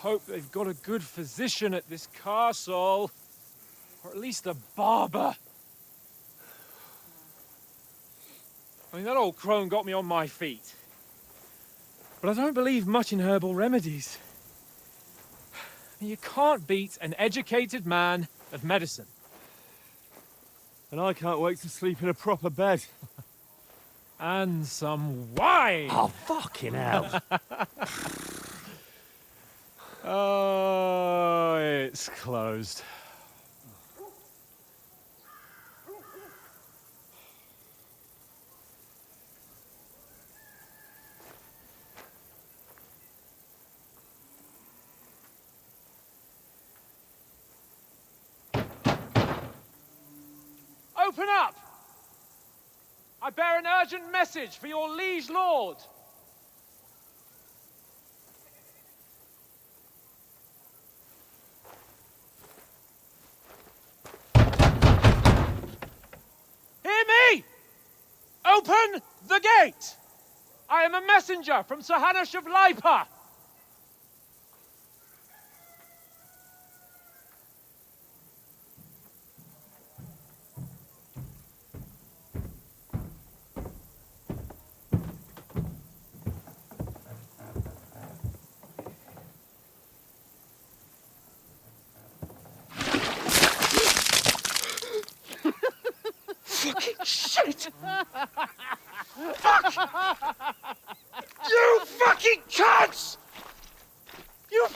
hope they've got a good physician at this castle. Or at least a barber. I mean, that old crone got me on my feet. But I don't believe much in herbal remedies. You can't beat an educated man of medicine. And I can't wait to sleep in a proper bed. And some wine! Oh, fucking hell. Oh, it's closed. Open up! I bear an urgent message for your liege lord. Hear me! Open the gate! I am a messenger from Sir Hanush of Lipa. Shit! Fuck! You fucking cunts! Do you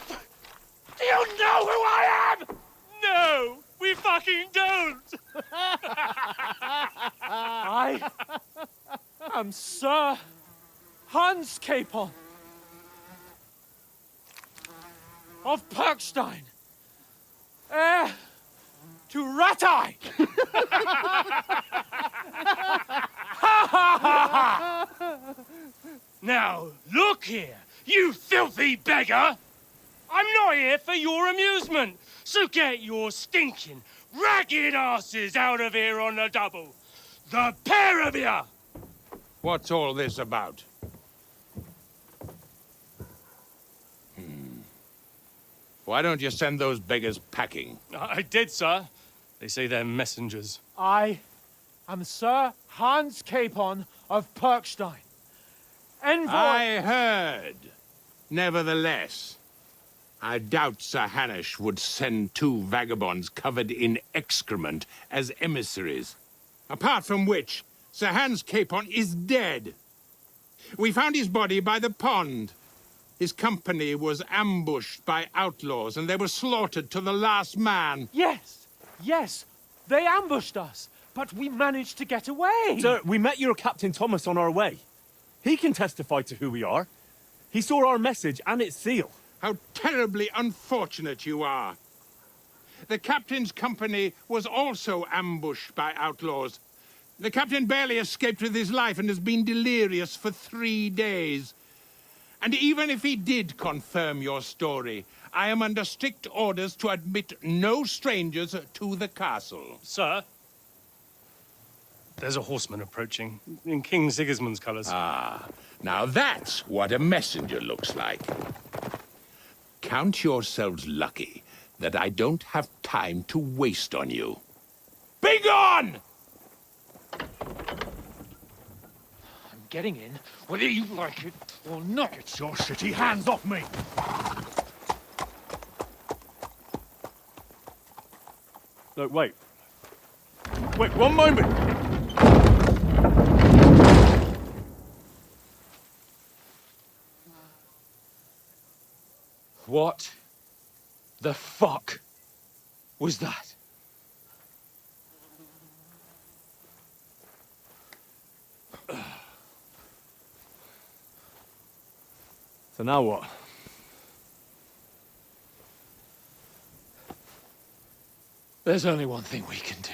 know who I am? No, we fucking don't! I am Sir Hans Capon of Perkstein, heir to Ratai! Now, look here, you filthy beggar! I'm not here for your amusement, so get your stinking, ragged asses out of here on the double. The pair of you! What's all this about? Why don't you send those beggars packing? I did, sir. They say they're messengers. I am Sir Hans Capon of Perkstein, envoy... I heard. Nevertheless, I doubt Sir Hanush would send two vagabonds covered in excrement as emissaries. Apart from which, Sir Hans Capon is dead. We found his body by the pond. His company was ambushed by outlaws, and they were slaughtered to the last man. Yes, yes, they ambushed us, but we managed to get away. Sir, we met your Captain Thomas on our way. He can testify to who we are. He saw our message and its seal. How terribly unfortunate you are. The captain's company was also ambushed by outlaws. The captain barely escaped with his life and has been delirious for 3 days. And even if he did confirm your story, I am under strict orders to admit no strangers to the castle. Sir, there's a horseman approaching, in King Sigismund's colours. Ah, now that's what a messenger looks like. Count yourselves lucky that I don't have time to waste on you. Be gone! I'm getting in, whether you like it or not. Get your shitty hands off me! No, wait. Wait, one moment! What the fuck was that? So now what? There's only one thing we can do.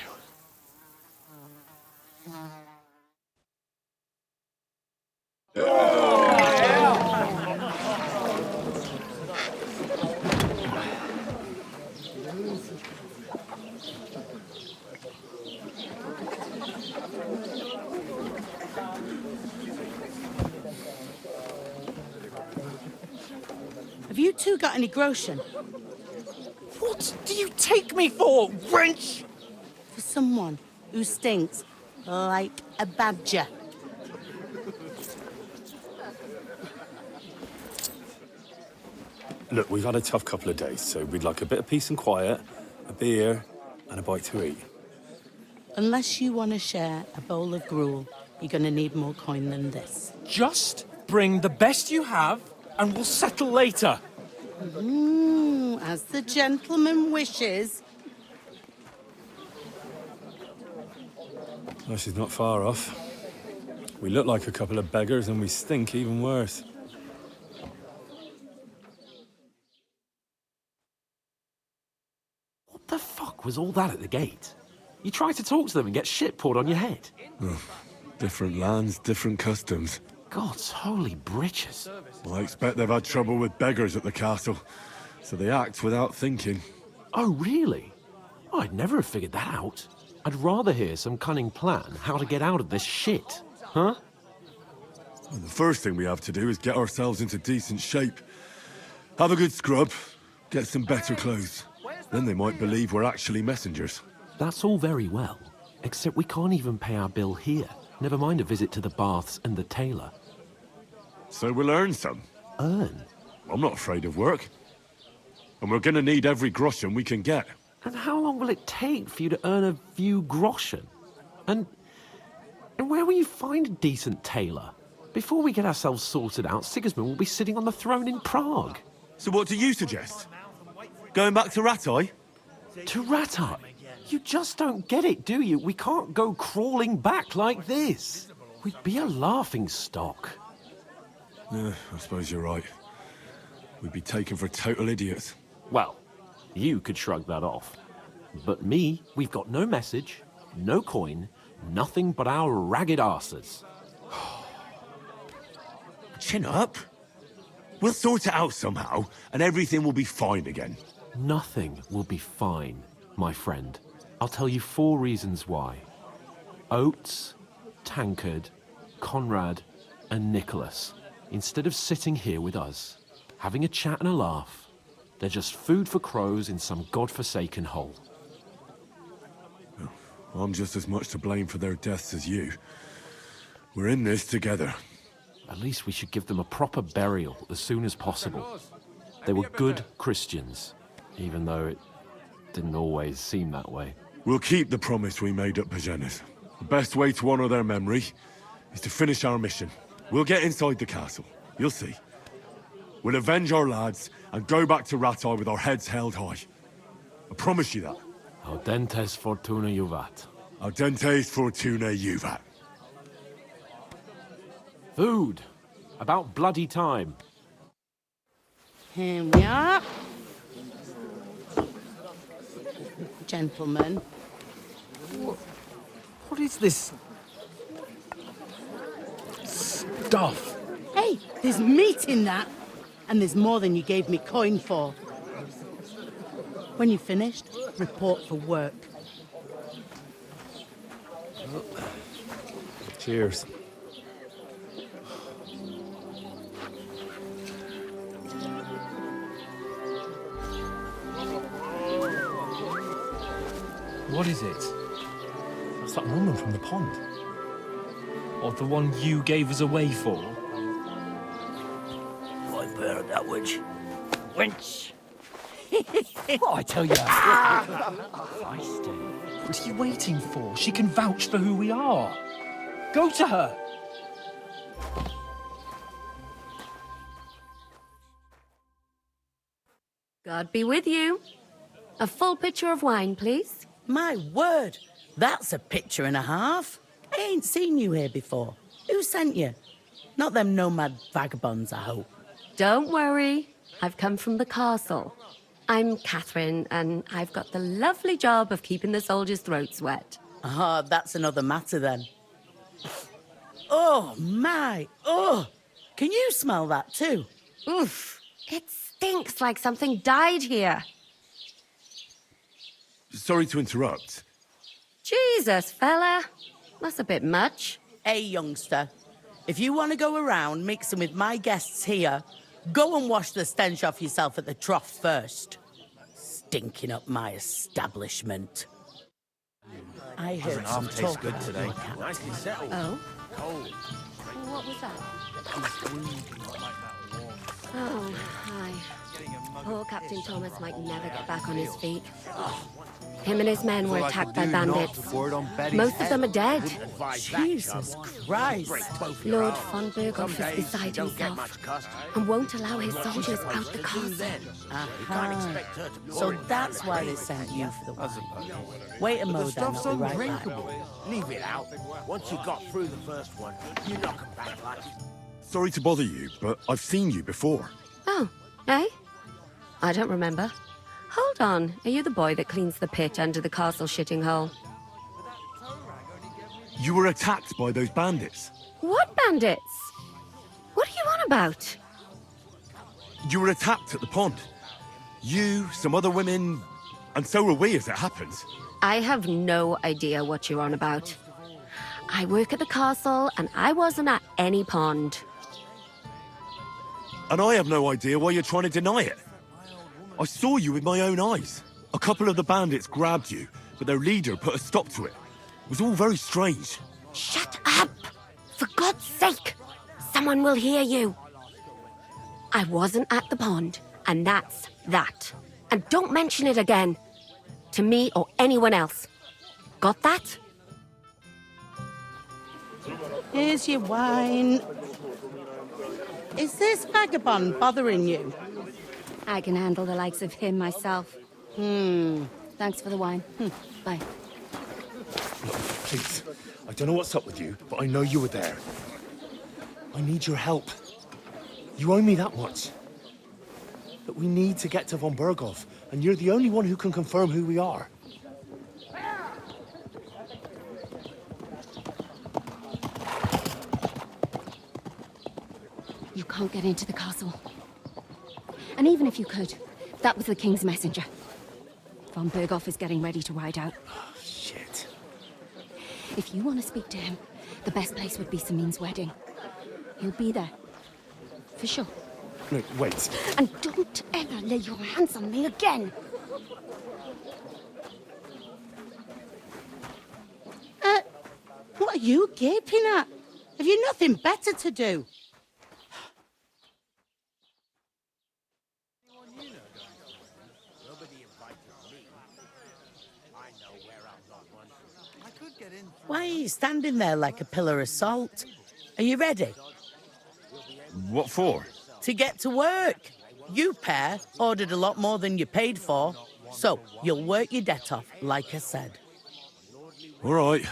Have you two got any groschen? What do you take me for, wench? For someone who stinks like a badger. Look, we've had a tough couple of days, so we'd like a bit of peace and quiet, a beer, and a bite to eat. Unless you want to share a bowl of gruel, you're going to need more coin than this. Just bring the best you have, and we'll settle later. As the gentleman wishes. Well, she's not far off. We look like a couple of beggars, and we stink even worse. What the fuck was all that at the gate? You try to talk to them and get shit poured on your head. Different lands, different customs. God's holy britches. Well, I expect they've had trouble with beggars at the castle, so they act without thinking. Oh, really? I'd never have figured that out. I'd rather hear some cunning plan how to get out of this shit. Huh? Well, the first thing we have to do is get ourselves into decent shape. Have a good scrub, get some better clothes. Then they might believe we're actually messengers. That's all very well, except we can't even pay our bill here. Never mind a visit to the baths and the tailor. So we'll earn some. Earn? I'm not afraid of work. And we're gonna need every groschen we can get. And how long will it take for you to earn a few groschen? And where will you find a decent tailor? Before we get ourselves sorted out, Sigismund will be sitting on the throne in Prague. So what do you suggest? Going back to Ratai? To Ratai? You just don't get it, do you? We can't go crawling back like this. We'd be a laughing stock. Yeah, I suppose you're right. We'd be taken for total idiots. Well, you could shrug that off. But me, we've got no message, no coin, nothing but our ragged arses. Chin up. We'll sort it out somehow, and everything will be fine again. Nothing will be fine, my friend. I'll tell you 4 reasons why. Oates, Tankard, Conrad, and Nicholas, instead of sitting here with us, having a chat and a laugh, they're just food for crows in some godforsaken hole. I'm just as much to blame for their deaths as you. We're in this together. At least we should give them a proper burial as soon as possible. They were good Christians, even though it didn't always seem that way. We'll keep the promise we made at Pagenis. The best way to honor their memory is to finish our mission. We'll get inside the castle. You'll see. We'll avenge our lads and go back to Ratai with our heads held high. I promise you that. Audentes fortuna juvat. Audentes fortuna juvat. Food. About bloody time. Here we are. Gentlemen. What is this stuff? Hey, there's meat in that. And there's more than you gave me coin for. When you're finished, report for work. Cheers. What is it? That's that woman from the pond. Or the one you gave us away for? I've heard that witch. Wench! What I tell you? What are you waiting for? She can vouch for who we are. Go to her. God be with you. A full pitcher of wine, please. My word, that's a picture and a half. I ain't seen you here before. Who sent you? Not them nomad vagabonds, I hope. Don't worry. I've come from the castle. I'm Catherine, and I've got the lovely job of keeping the soldiers' throats wet. Ah, that's another matter then. Oh, my. Oh, can you smell that too? Oof. It stinks like something died here. Sorry to interrupt. Jesus, fella. That's a bit much. Hey, youngster. If you want to go around mixing with my guests here, Go and wash the stench off yourself at the trough first. Stinking up my establishment. I heard some talk good today. Oh? What was that? Oh, hi. Poor Captain Thomas might never get back on his feet. Him and his men were attacked by bandits. Most of them are dead. Jesus Christ. Lord von Berghoff is beside himself and won't allow his soldiers out the castle. Aha. So that's why they sent you for the wine. Wait a moment, I'll be right back. Leave it out. Once you got through the first one, you knock 'em back like... Sorry to bother you, but I've seen you before. Oh, eh? I don't remember. Hold on, are you the boy that cleans the pit under the castle shitting hole? You were attacked by those bandits. What bandits? What are you on about? You were attacked at the pond. You, some other women, and so were we, as it happens. I have no idea what you're on about. I work at the castle, and I wasn't at any pond. And I have no idea why you're trying to deny it. I saw you with my own eyes. A couple of the bandits grabbed you, but their leader put a stop to it. It was all very strange. Shut up! For God's sake! Someone will hear you. I wasn't at the pond, and that's that. And don't mention it again. To me or anyone else. Got that? Here's your wine. Is this vagabond bothering you? I can handle the likes of him myself. Thanks for the wine. Bye. Please, I don't know what's up with you, but I know you were there. I need your help. You owe me that much. But we need to get to von Berghoff, and you're the only one who can confirm who we are. You can't get into the castle. And even if you could, that was the King's messenger. Von Berghoff is getting ready to ride out. Oh, shit. If you want to speak to him, the best place would be Samin's wedding. He'll be there. For sure. No, wait. And don't ever lay your hands on me again! What are you gaping at? Have you nothing better to do? Why are you standing there like a pillar of salt? Are you ready? What for? To get to work. You pair ordered a lot more than you paid for, so you'll work your debt off, like I said. All right.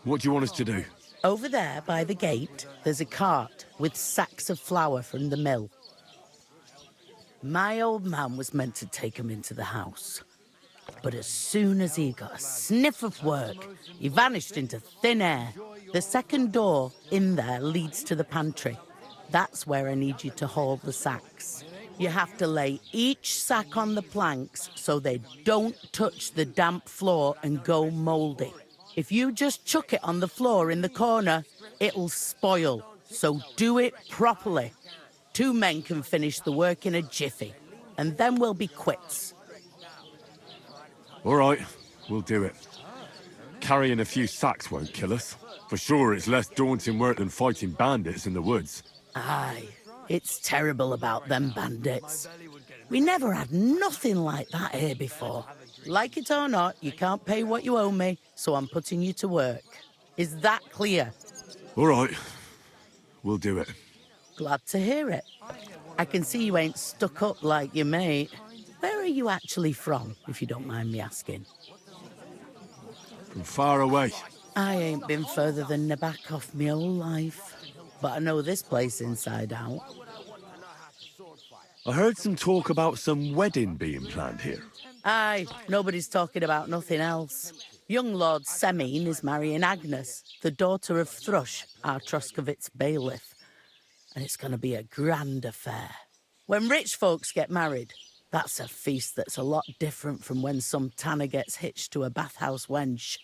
What do you want us to do? Over there by the gate, there's a cart with sacks of flour from the mill. My old man was meant to take 'em into the house. But as soon as he got a sniff of work, he vanished into thin air. The second door in there leads to the pantry. That's where I need you to haul the sacks. You have to lay each sack on the planks so they don't touch the damp floor and go mouldy. If you just chuck it on the floor in the corner, it'll spoil. So do it properly. 2 men can finish the work in a jiffy, and then we'll be quits. All right, we'll do it. Carrying a few sacks won't kill us. For sure, it's less daunting work than fighting bandits in the woods. Aye, it's terrible about them bandits. We never had nothing like that here before. Like it or not, you can't pay what you owe me, so I'm putting you to work. Is that clear? All right, we'll do it. Glad to hear it. I can see you ain't stuck up like your mate. Where are you actually from, if you don't mind me asking? From far away. I ain't been further than the back off my whole life. But I know this place inside out. I heard some talk about some wedding being planned here. Aye, nobody's talking about nothing else. Young Lord Semine is marrying Agnes, the daughter of Thrush, our Troskovitz bailiff. And it's going to be a grand affair. When rich folks get married, that's a feast that's a lot different from when some tanner gets hitched to a bathhouse wench.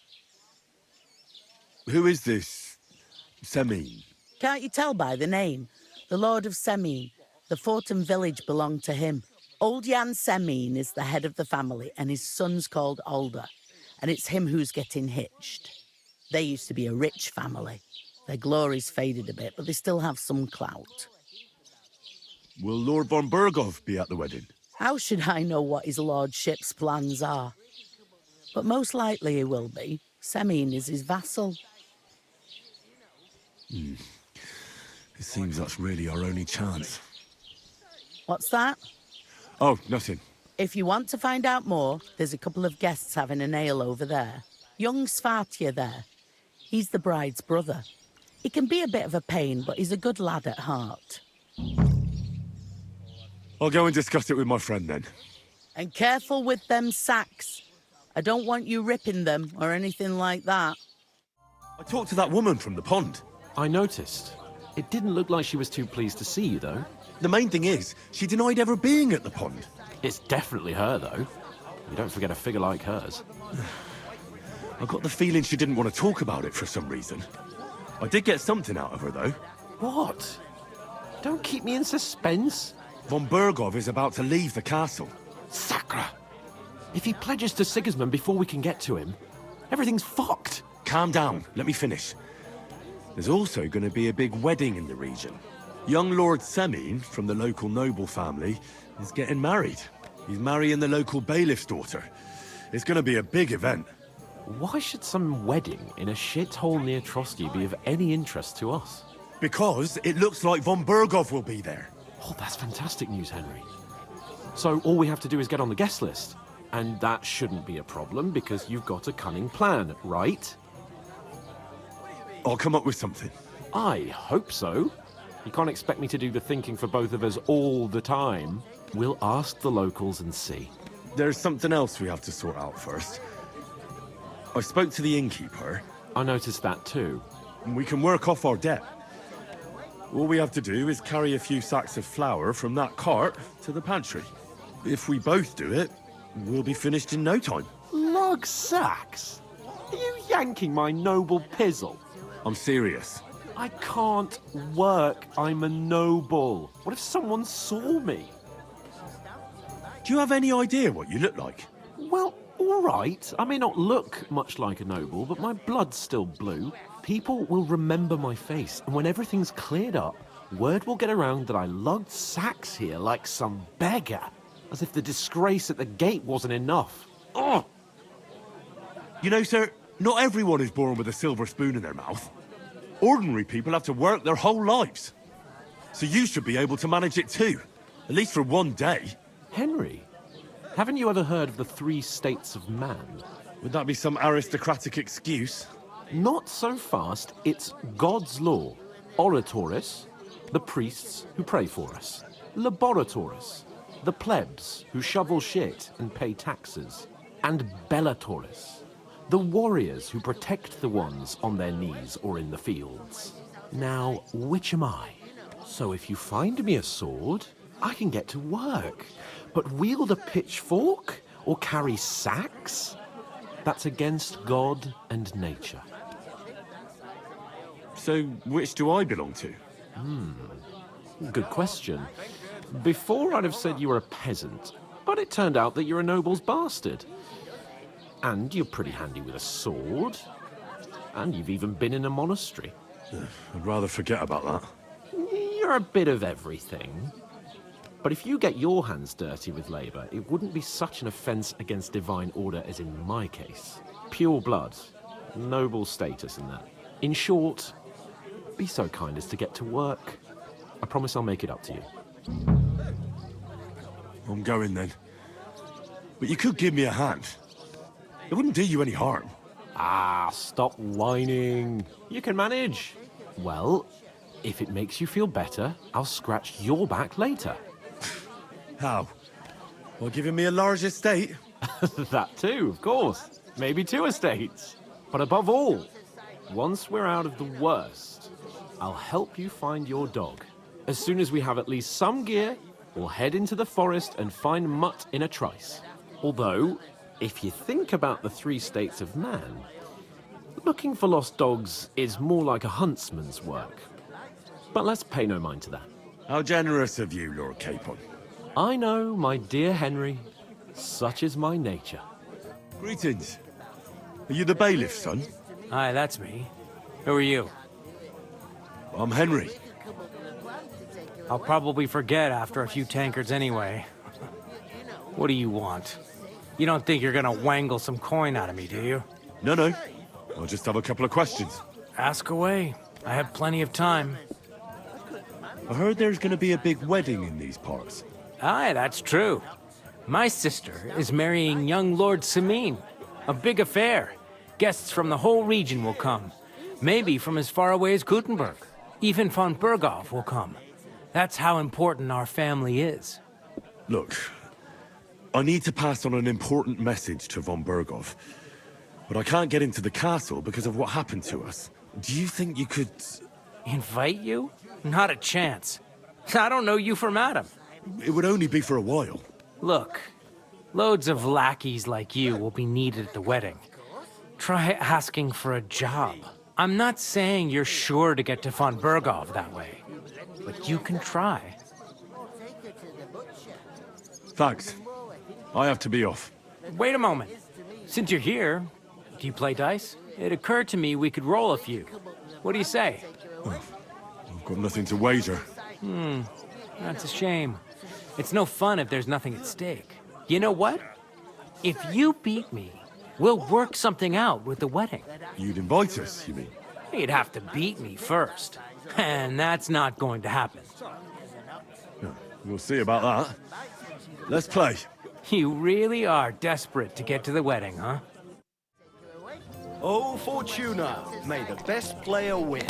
Who is this Semine? Can't you tell by the name? The Lord of Semine. The fort and village belong to him. Old Jan Semin is the head of the family, and his son's called Alder, and it's him who's getting hitched. They used to be a rich family. Their glory's faded a bit, but they still have some clout. Will Lord von Burgov be at the wedding? How should I know what his lordship's plans are? But most likely he will be. Semin is his vassal. It seems that's really our only chance. What's that? Oh, nothing. If you want to find out more, there's a couple of guests having an ale over there. Young Svartje there. He's the bride's brother. He can be a bit of a pain, but he's a good lad at heart. I'll go and discuss it with my friend then. And careful with them sacks. I don't want you ripping them or anything like that. I talked to that woman from the pond. I noticed. It didn't look like she was too pleased to see you, though. The main thing is, she denied ever being at the pond. It's definitely her, though. You don't forget a figure like hers. I got the feeling she didn't want to talk about it for some reason. I did get something out of her, though. What? Don't keep me in suspense. Von Burgov is about to leave the castle. Sacra! If he pledges to Sigismund before we can get to him, everything's fucked. Calm down, let me finish. There's also going to be a big wedding in the region. Young Lord Semin, from the local noble family, is getting married. He's marrying the local bailiff's daughter. It's going to be a big event. Why should some wedding in a shithole near Trotsky be of any interest to us? Because it looks like von Burgov will be there. Oh, that's fantastic news, Henry. So all we have to do is get on the guest list. And that shouldn't be a problem because you've got a cunning plan, right? I'll come up with something. I hope so. You can't expect me to do the thinking for both of us all the time. We'll ask the locals and see. There's something else we have to sort out first. I spoke to the innkeeper. I noticed that too. And we can work off our debt. All we have to do is carry a few sacks of flour from that cart to the pantry. If we both do it, we'll be finished in no time. Lug sacks? Are you yanking my noble pizzle? I'm serious. I can't work. I'm a noble. What if someone saw me? Do you have any idea what you look like? Well, all right. I may not look much like a noble, but my blood's still blue. People will remember my face, and when everything's cleared up, word will get around that I lugged sacks here like some beggar. As if the disgrace at the gate wasn't enough. Ugh! You know, sir, not everyone is born with a silver spoon in their mouth. Ordinary people have to work their whole lives. So you should be able to manage it too. At least for one day. Henry, haven't you ever heard of the 3 states of man? Would that be some aristocratic excuse? Not so fast. It's God's law. Oratores, the priests who pray for us. Laboratores, the plebs who shovel shit and pay taxes. And Bellatores, the warriors who protect the ones on their knees or in the fields. Now, which am I? So if you find me a sword, I can get to work. But wield a pitchfork or carry sacks? That's against God and nature. So which do I belong to? Good question. Before I'd have said you were a peasant, but it turned out that you're a noble's bastard. And you're pretty handy with a sword. And you've even been in a monastery. I'd rather forget about that. You're a bit of everything. But if you get your hands dirty with labour, it wouldn't be such an offence against divine order as in my case. Pure blood, noble status and that. In short, be so kind as to get to work. I promise I'll make it up to you. I'm going then. But you could give me a hand. It wouldn't do you any harm. Ah, stop whining. You can manage. Well, if it makes you feel better, I'll scratch your back later. How? Well, giving me a large estate? That too, of course. Maybe 2 estates. But above all, once we're out of the worst, I'll help you find your dog. As soon as we have at least some gear, we'll head into the forest and find Mutt in a trice. Although, if you think about the 3 states of man, looking for lost dogs is more like a huntsman's work. But let's pay no mind to that. How generous of you, Lord Capon. I know, my dear Henry. Such is my nature. Greetings. Are you the bailiff's son? Hi, that's me. Who are you? I'm Henry. I'll probably forget after a few tankards anyway. What do you want? You don't think you're gonna wangle some coin out of me, do you? No. I'll just have a couple of questions. Ask away. I have plenty of time. I heard there's gonna be a big wedding in these parts. Aye, that's true. My sister is marrying young Lord Samine. A big affair. Guests from the whole region will come. Maybe from as far away as Gutenberg. Even von Berghoff will come. That's how important our family is. Look, I need to pass on an important message to von Berghoff. But I can't get into the castle because of what happened to us. Do you think you could... Invite you? Not a chance. I don't know you from Adam. It would only be for a while. Look, loads of lackeys like you will be needed at the wedding. Try asking for a job. I'm not saying you're sure to get to von Berghoff that way, but you can try. Thanks. I have to be off. Wait a moment. Since you're here, do you play dice? It occurred to me we could roll a few. What do you say? I've got nothing to wager. That's a shame. It's no fun if there's nothing at stake. You know what? If you beat me, we'll work something out with the wedding. You'd invite us, you mean? You'd have to beat me first. And that's not going to happen. We'll see about that. Let's play. You really are desperate to get to the wedding, huh? Oh, Fortuna, may the best player win.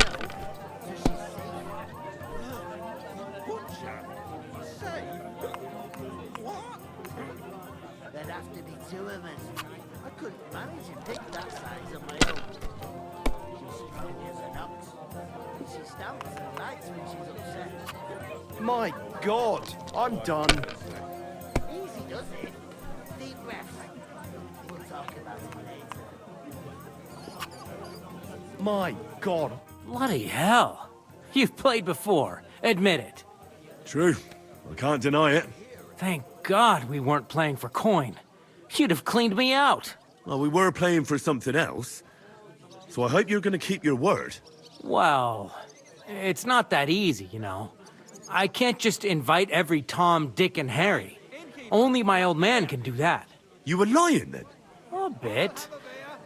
There'd have to be two of us. I couldn't manage to pick that size on my own. She's strong as an ox. She stamps and bites when she's upset. My God, I'm done. Easy does it. Deep breaths. We'll talk about it later. My God. Bloody hell. You've played before. Admit it. True. I can't deny it. Thank God we weren't playing for coin. You'd have cleaned me out. Well, we were playing for something else. So I hope you're going to keep your word. Well, it's not that easy, you know. I can't just invite every Tom, Dick, and Harry. Only my old man can do that. You were lying, then? A bit.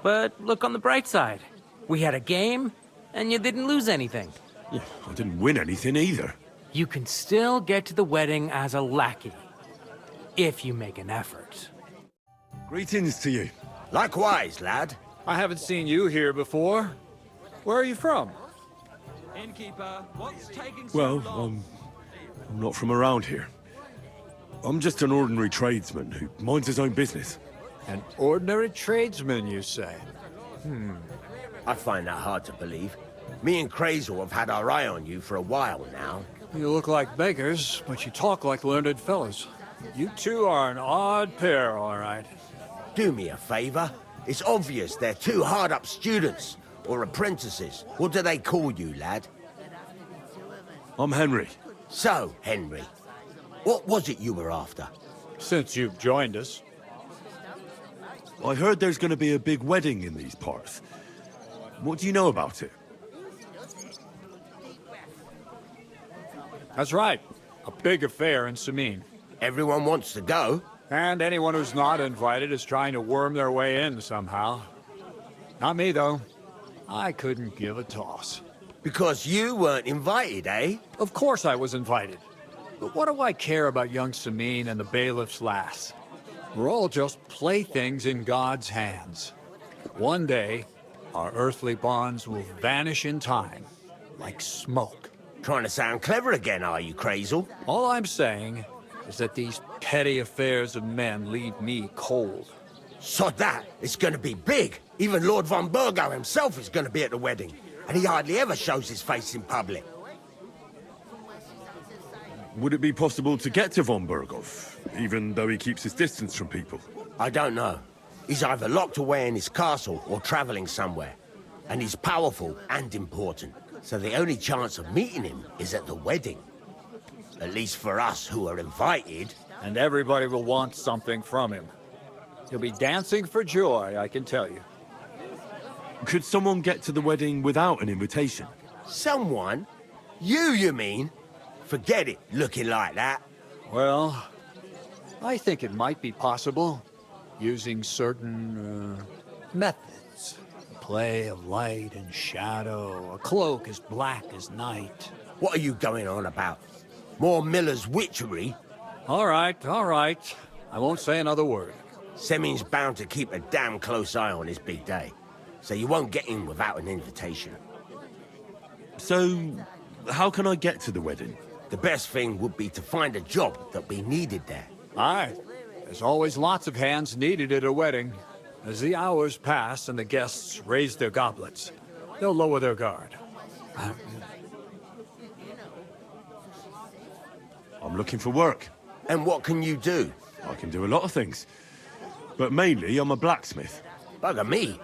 But look on the bright side. We had a game, and you didn't lose anything. Yeah, I didn't win anything either. You can still get to the wedding as a lackey. If you make an effort. Greetings to you. Likewise, lad. I haven't seen you here before. Where are you from? Innkeeper, what's taking Well, I'm not from around here. I'm just an ordinary tradesman who minds his own business. An ordinary tradesman, you say? I find that hard to believe. Me and Crazel have had our eye on you for a while now. You look like beggars, but you talk like learned fellows. You two are an odd pair, all right. Do me a favor. It's obvious they're two hard-up students, or apprentices. What do they call you, lad? I'm Henry. So, Henry, what was it you were after? Since you've joined us. I heard there's going to be a big wedding in these parts. What do you know about it? That's right. A big affair in Samine. Everyone wants to go. And anyone who's not invited is trying to worm their way in somehow. Not me, though. I couldn't give a toss. Because you weren't invited, eh? Of course I was invited. But what do I care about young Samine and the bailiff's lass? We're all just playthings in God's hands. One day, our earthly bonds will vanish in time, like smoke. Trying to sound clever again, are you, Crazel? All I'm saying is that these petty affairs of men leave me cold. Sod that! It's gonna be big! Even Lord von Burgo himself is gonna be at the wedding. And he hardly ever shows his face in public. Would it be possible to get to von Berghoff, even though he keeps his distance from people? I don't know. He's either locked away in his castle or traveling somewhere. And he's powerful and important. So the only chance of meeting him is at the wedding. At least for us who are invited. And everybody will want something from him. He'll be dancing for joy, I can tell you. Could someone get to the wedding without an invitation? Someone? You mean? Forget it, looking like that. Well, I think it might be possible, using certain methods. Play of light and shadow, a cloak as black as night. What are you going on about? More Miller's witchery? All right. I won't say another word. Semin's bound to keep a damn close eye on his big day, so you won't get in without an invitation. So, how can I get to the wedding? The best thing would be to find a job that'll be needed there. Aye. There's always lots of hands needed at a wedding. As the hours pass and the guests raise their goblets, they'll lower their guard. I'm looking for work. And what can you do? I can do a lot of things. But mainly, I'm a blacksmith. Bugger me.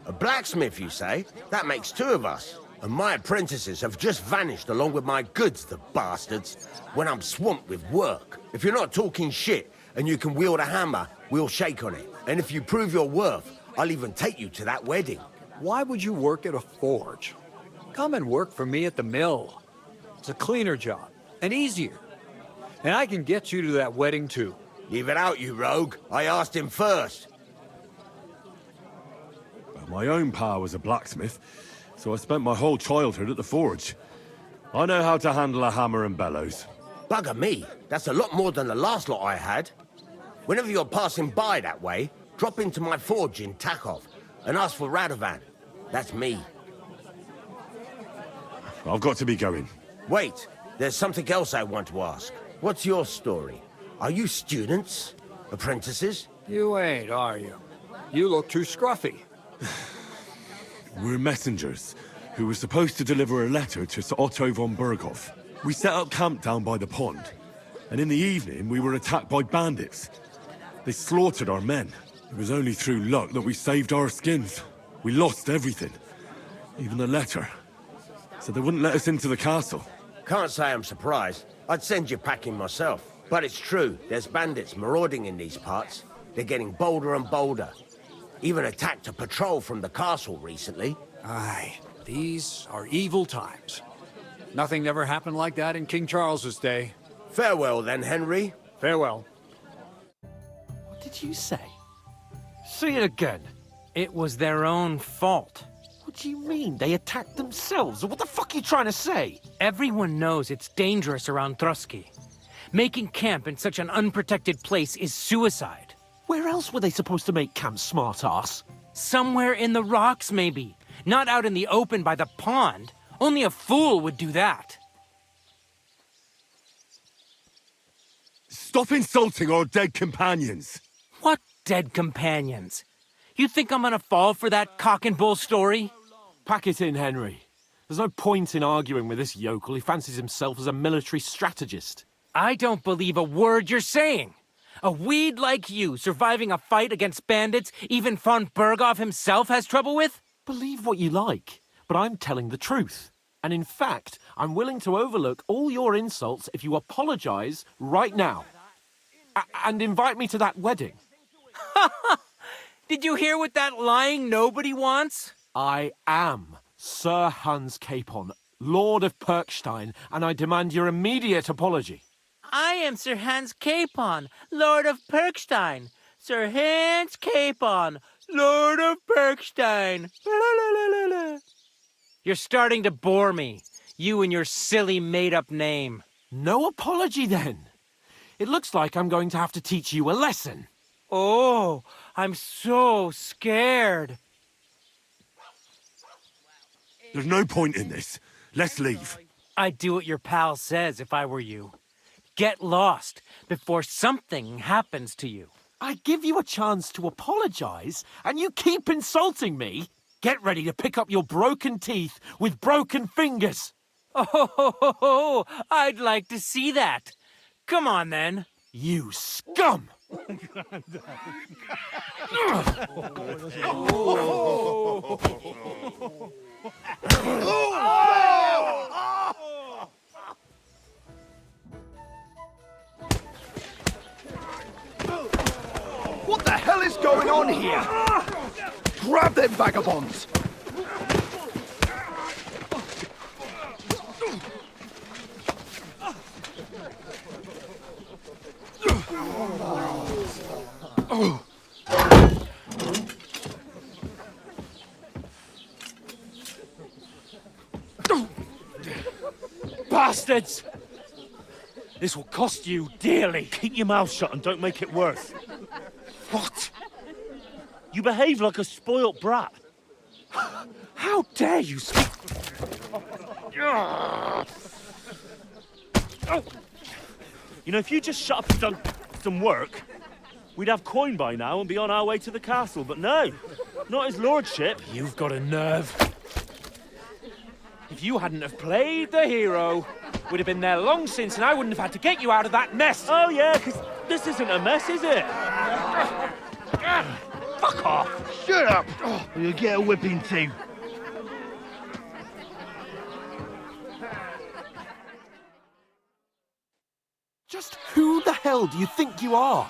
A blacksmith, you say? That makes two of us. And my apprentices have just vanished along with my goods, the bastards, when I'm swamped with work. If you're not talking shit and you can wield a hammer, we'll shake on it. And if you prove your worth, I'll even take you to that wedding. Why would you work at a forge? Come and work for me at the mill. It's a cleaner job, and easier. And I can get you to that wedding, too. Leave it out, you rogue. I asked him first. Well, my own pa was a blacksmith, so I spent my whole childhood at the forge. I know how to handle a hammer and bellows. Bugger me. That's a lot more than the last lot I had. Whenever you're passing by that way, drop into my forge in Takov and ask for Radovan. That's me. I've got to be going. Wait, there's something else I want to ask. What's your story? Are you students? Apprentices? You ain't, are you? You look too scruffy. We're messengers who were supposed to deliver a letter to Sir Otto von Berghoff. We set up camp down by the pond, and in the evening we were attacked by bandits. They slaughtered our men. It was only through luck that we saved our skins. We lost everything, even the letter. So they wouldn't let us into the castle. Can't say I'm surprised. I'd send you packing myself. But it's true, there's bandits marauding in these parts. They're getting bolder and bolder. Even attacked a patrol from the castle recently. Aye, these are evil times. Nothing ever happened like that in King Charles's day. Farewell then, Henry. Farewell. What did you say? Say it again. It was their own fault. What do you mean? They attacked themselves? What the fuck are you trying to say? Everyone knows it's dangerous around Trotsky. Making camp in such an unprotected place is suicide. Where else were they supposed to make camp, smart-ass? Somewhere in the rocks, maybe. Not out in the open by the pond. Only a fool would do that. Stop insulting our dead companions! What dead companions? You think I'm gonna fall for that cock and bull story? Pack it in, Henry. There's no point in arguing with this yokel. He fancies himself as a military strategist. I don't believe a word you're saying. A weed like you surviving a fight against bandits even von Berghoff himself has trouble with? Believe what you like, but I'm telling the truth. And in fact, I'm willing to overlook all your insults if you apologize right now. And invite me to that wedding. Did you hear what that lying nobody wants? I am Sir Hans Capon, Lord of Perkstein, and I demand your immediate apology. I am Sir Hans Capon, Lord of Perkstein. Sir Hans Capon, Lord of Perkstein. You're starting to bore me, you and your silly made-up name. No apology, then. It looks like I'm going to have to teach you a lesson. Oh, I'm so scared. There's no point in this. Let's leave. I'd do what your pal says if I were you. Get lost before something happens to you. I give you a chance to apologize, and you keep insulting me. Get ready to pick up your broken teeth with broken fingers. Oh, I'd like to see that. Come on, then. You scum! vagabonds! Bastards! This will cost you dearly. Keep your mouth shut and don't make it worse. What? You behave like a spoilt brat. How dare you speak? You know, if you just shut up and done some work, we'd have coin by now and be on our way to the castle. But no, not his lordship. You've got a nerve. If you hadn't have played the hero, we'd have been there long since, and I wouldn't have had to get you out of that mess. Oh yeah, because this isn't a mess, is it? Fuck off! Shut up! Or you'll get a whipping too. Just who the hell do you think you are?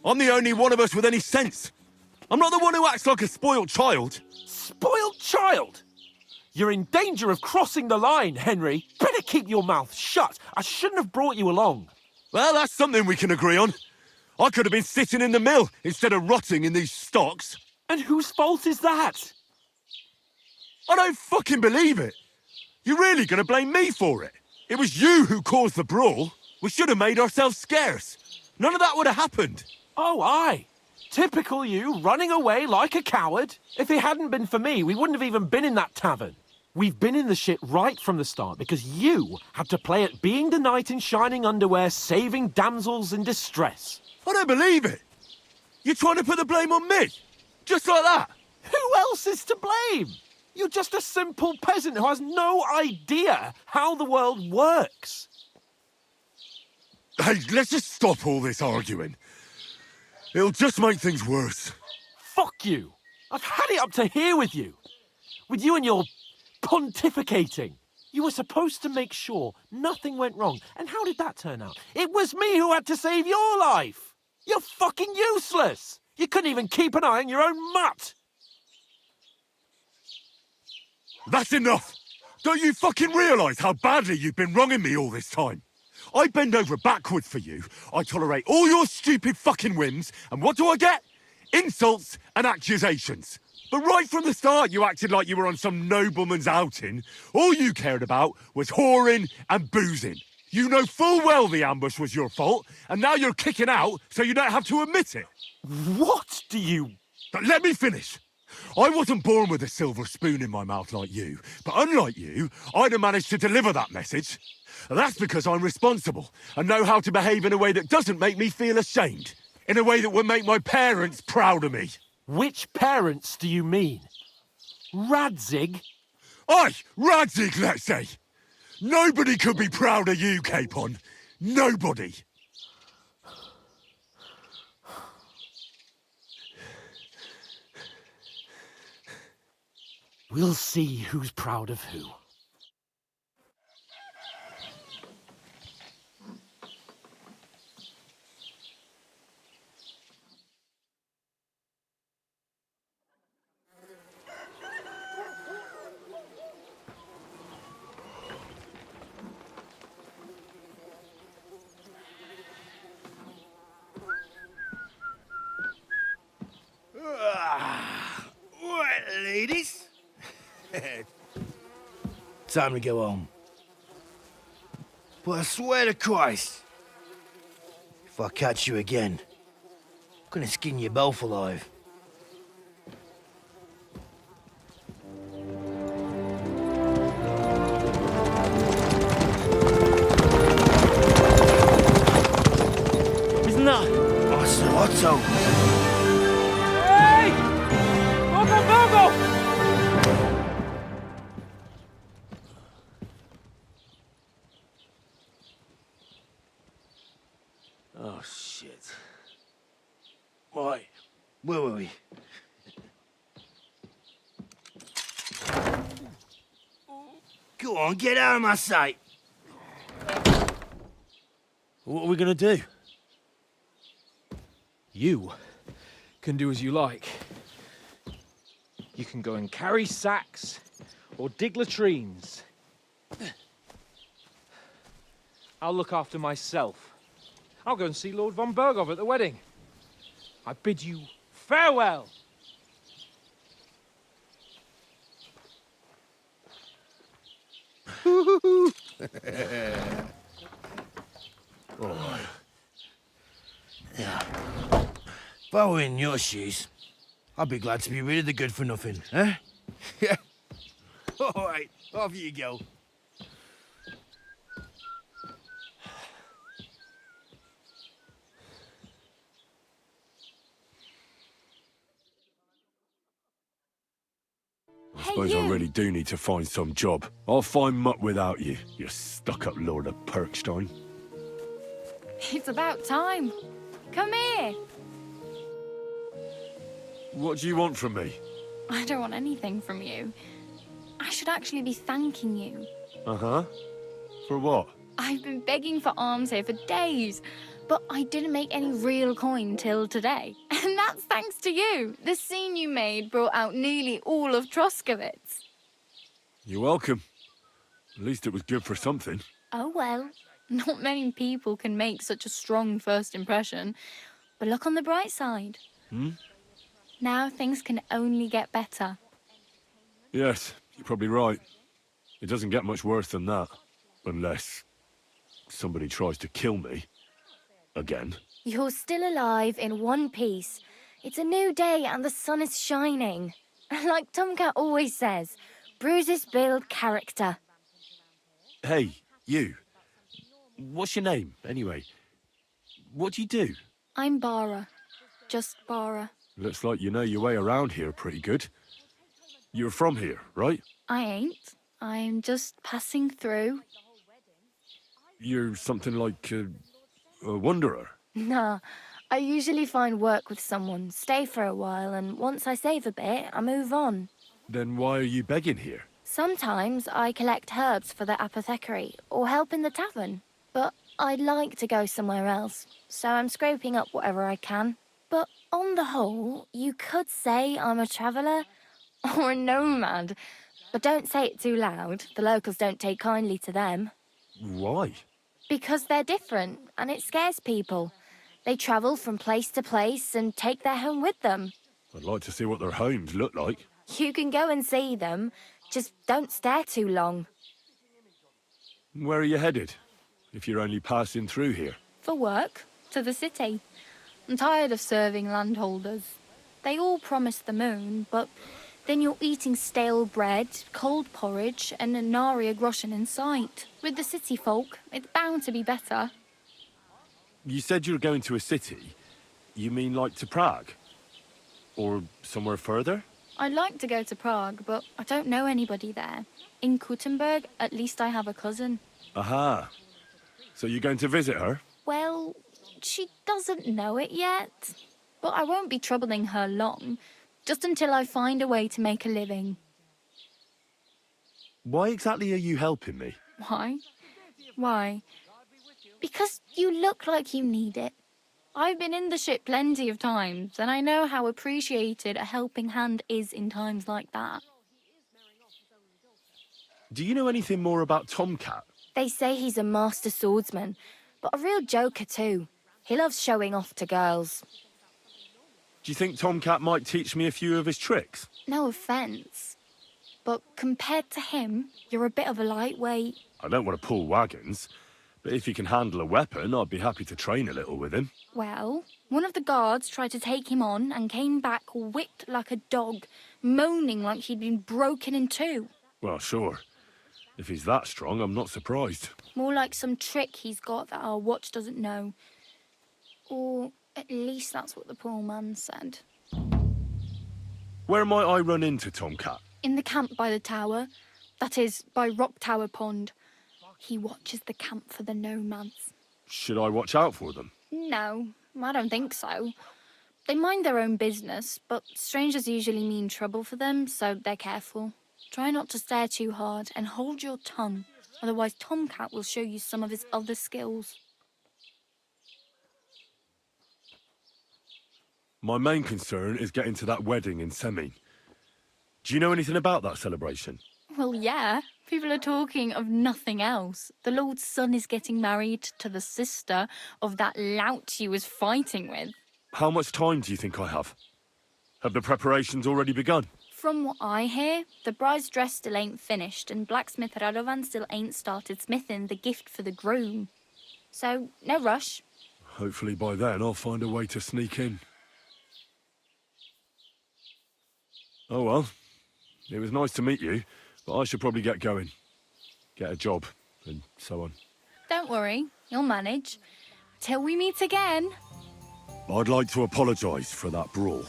I'm the only one of us with any sense. I'm not the one who acts like a spoiled child. Spoiled child? You're in danger of crossing the line, Henry. Better keep your mouth shut. I shouldn't have brought you along. Well, that's something we can agree on. I could have been sitting in the mill instead of rotting in these stocks. And whose fault is that? I don't fucking believe it. You're really going to blame me for it? It was you who caused the brawl. We should have made ourselves scarce. None of that would have happened. Oh, aye. Typical you, running away like a coward. If it hadn't been for me, we wouldn't have even been in that tavern. We've been in the shit right from the start because you had to play at being the knight in shining underwear, saving damsels in distress. I don't believe it. You're trying to put the blame on me? Just like that? Who else is to blame? You're just a simple peasant who has no idea how the world works. Hey, let's just stop all this arguing. It'll just make things worse. Fuck you. I've had it up to here with you. With you and your pontificating. You were supposed to make sure nothing went wrong. And how did that turn out? It was me who had to save your life. You're fucking useless. You couldn't even keep an eye on your own mutt. That's enough. Don't you fucking realise how badly you've been wronging me all this time? I bend over backwards for you. I tolerate all your stupid fucking whims. And what do I get? Insults and accusations. But right from the start, you acted like you were on some nobleman's outing. All you cared about was whoring and boozing. You know full well the ambush was your fault, and now you're kicking out so you don't have to admit it. What do you... But let me finish. I wasn't born with a silver spoon in my mouth like you, but unlike you, I'd have managed to deliver that message. That's because I'm responsible and know how to behave in a way that doesn't make me feel ashamed. In a way that would make my parents proud of me. Which parents do you mean? Radzig? Aye, Radzig, let's say. Nobody could be proud of you, Capon. Nobody. We'll see who's proud of who. Right, ladies. Time to go home. But I swear to Christ, if I catch you again, I'm gonna skin you both alive. Isn't that? Oh, Sir Otto. Hey! Bogo! Oh, shit. Right, where were we? Go on, get out of my sight. What are we gonna do? You can do as you like. You can go and carry sacks, or dig latrines. I'll look after myself. I'll go and see Lord von Bergov at the wedding. I bid you farewell. All right. Yeah. If I were in your shoes, I'd be glad to be rid of the good for nothing, eh? Yeah. All right, off you go. I suppose I really do need to find some job. I'll find Mutt without you, you stuck-up Lord of Perkstein. It's about time. Come here. What do you want from me? I don't want anything from you. I should actually be thanking you. Uh-huh. For what? I've been begging for alms here for days, but I didn't make any real coin till today. And that's thanks to you. The scene you made brought out nearly all of Troskowitz. You're welcome. At least it was good for something. Oh well. Not many people can make such a strong first impression. But look on the bright side. Now things can only get better. Yes, you're probably right. It doesn't get much worse than that. Unless somebody tries to kill me. Again. You're still alive in one piece. It's a new day and the sun is shining. Like Tomcat always says, bruises build character. Hey, you. What's your name, anyway? What do you do? I'm Bara. Just Bara. Looks like you know your way around here pretty good. You're from here, right? I ain't. I'm just passing through. You're something like a wanderer. Nah, I usually find work with someone, stay for a while, and once I save a bit, I move on. Then why are you begging here? Sometimes I collect herbs for the apothecary, or help in the tavern. But I'd like to go somewhere else, so I'm scraping up whatever I can. But on the whole, you could say I'm a traveller, or a nomad. But don't say it too loud, the locals don't take kindly to them. Why? Because they're different, and it scares people. They travel from place to place and take their home with them. I'd like to see what their homes look like. You can go and see them, just don't stare too long. Where are you headed? If you're only passing through here. For work, to the city. I'm tired of serving landholders. They all promise the moon, but then you're eating stale bread, cold porridge, and a nary a groschen in sight. With the city folk, it's bound to be better. You said you were going to a city. You mean like to Prague? Or somewhere further? I'd like to go to Prague, but I don't know anybody there. In Kuttenberg, at least I have a cousin. Aha. So you're going to visit her? Well, she doesn't know it yet. But I won't be troubling her long, just until I find a way to make a living. Why exactly are you helping me? Why? Why? Because you look like you need it. I've been in the ship plenty of times, and I know how appreciated a helping hand is in times like that. Do you know anything more about Tomcat? They say he's a master swordsman, but a real joker too. He loves showing off to girls. Do you think Tomcat might teach me a few of his tricks? No offence, but compared to him, you're a bit of a lightweight. I don't want to pull wagons, but if he can handle a weapon, I'd be happy to train a little with him. Well, one of the guards tried to take him on and came back whipped like a dog, moaning like he'd been broken in two. Well, sure. If he's that strong, I'm not surprised. More like some trick he's got that our watch doesn't know. Or at least that's what the poor man said. Where might I run into Tomcat? In the camp by the tower. That is, by Rock Tower Pond. He watches the camp for the nomads. Should I watch out for them? No, I don't think so. They mind their own business, but strangers usually mean trouble for them, so they're careful. Try not to stare too hard and hold your tongue, otherwise Tomcat will show you some of his other skills. My main concern is getting to that wedding in Semin. Do you know anything about that celebration? Well, yeah. People are talking of nothing else. The Lord's son is getting married to the sister of that lout he was fighting with. How much time do you think I have? Have the preparations already begun? From what I hear, the bride's dress still ain't finished, and blacksmith Radovan still ain't started smithing the gift for the groom. So, no rush. Hopefully by then I'll find a way to sneak in. Oh well, it was nice to meet you, but I should probably get going. Get a job, and so on. Don't worry, you'll manage. Till we meet again. I'd like to apologise for that brawl.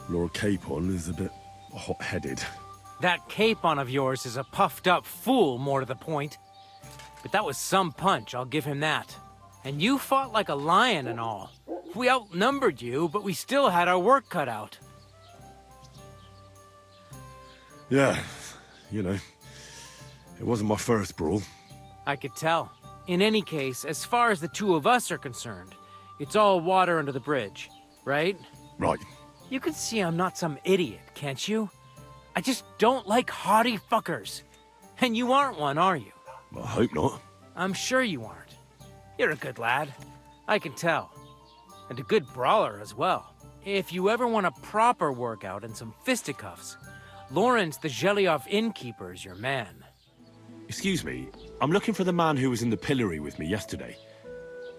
Lord Capon is a bit hot-headed. That Capon of yours is a puffed-up fool, more to the point. But that was some punch, I'll give him that. And you fought like a lion and all. We outnumbered you, but we still had our work cut out. Yeah, you know, it wasn't my first brawl. I could tell. In any case, as far as the two of us are concerned, it's all water under the bridge, right? Right. You can see I'm not some idiot, can't you? I just don't like haughty fuckers. And you aren't one, are you? I hope not. I'm sure you aren't. You're a good lad. I can tell. And a good brawler as well. If you ever want a proper workout and some fisticuffs, Lawrence the Gelioff innkeeper is your man. Excuse me, I'm looking for the man who was in the pillory with me yesterday.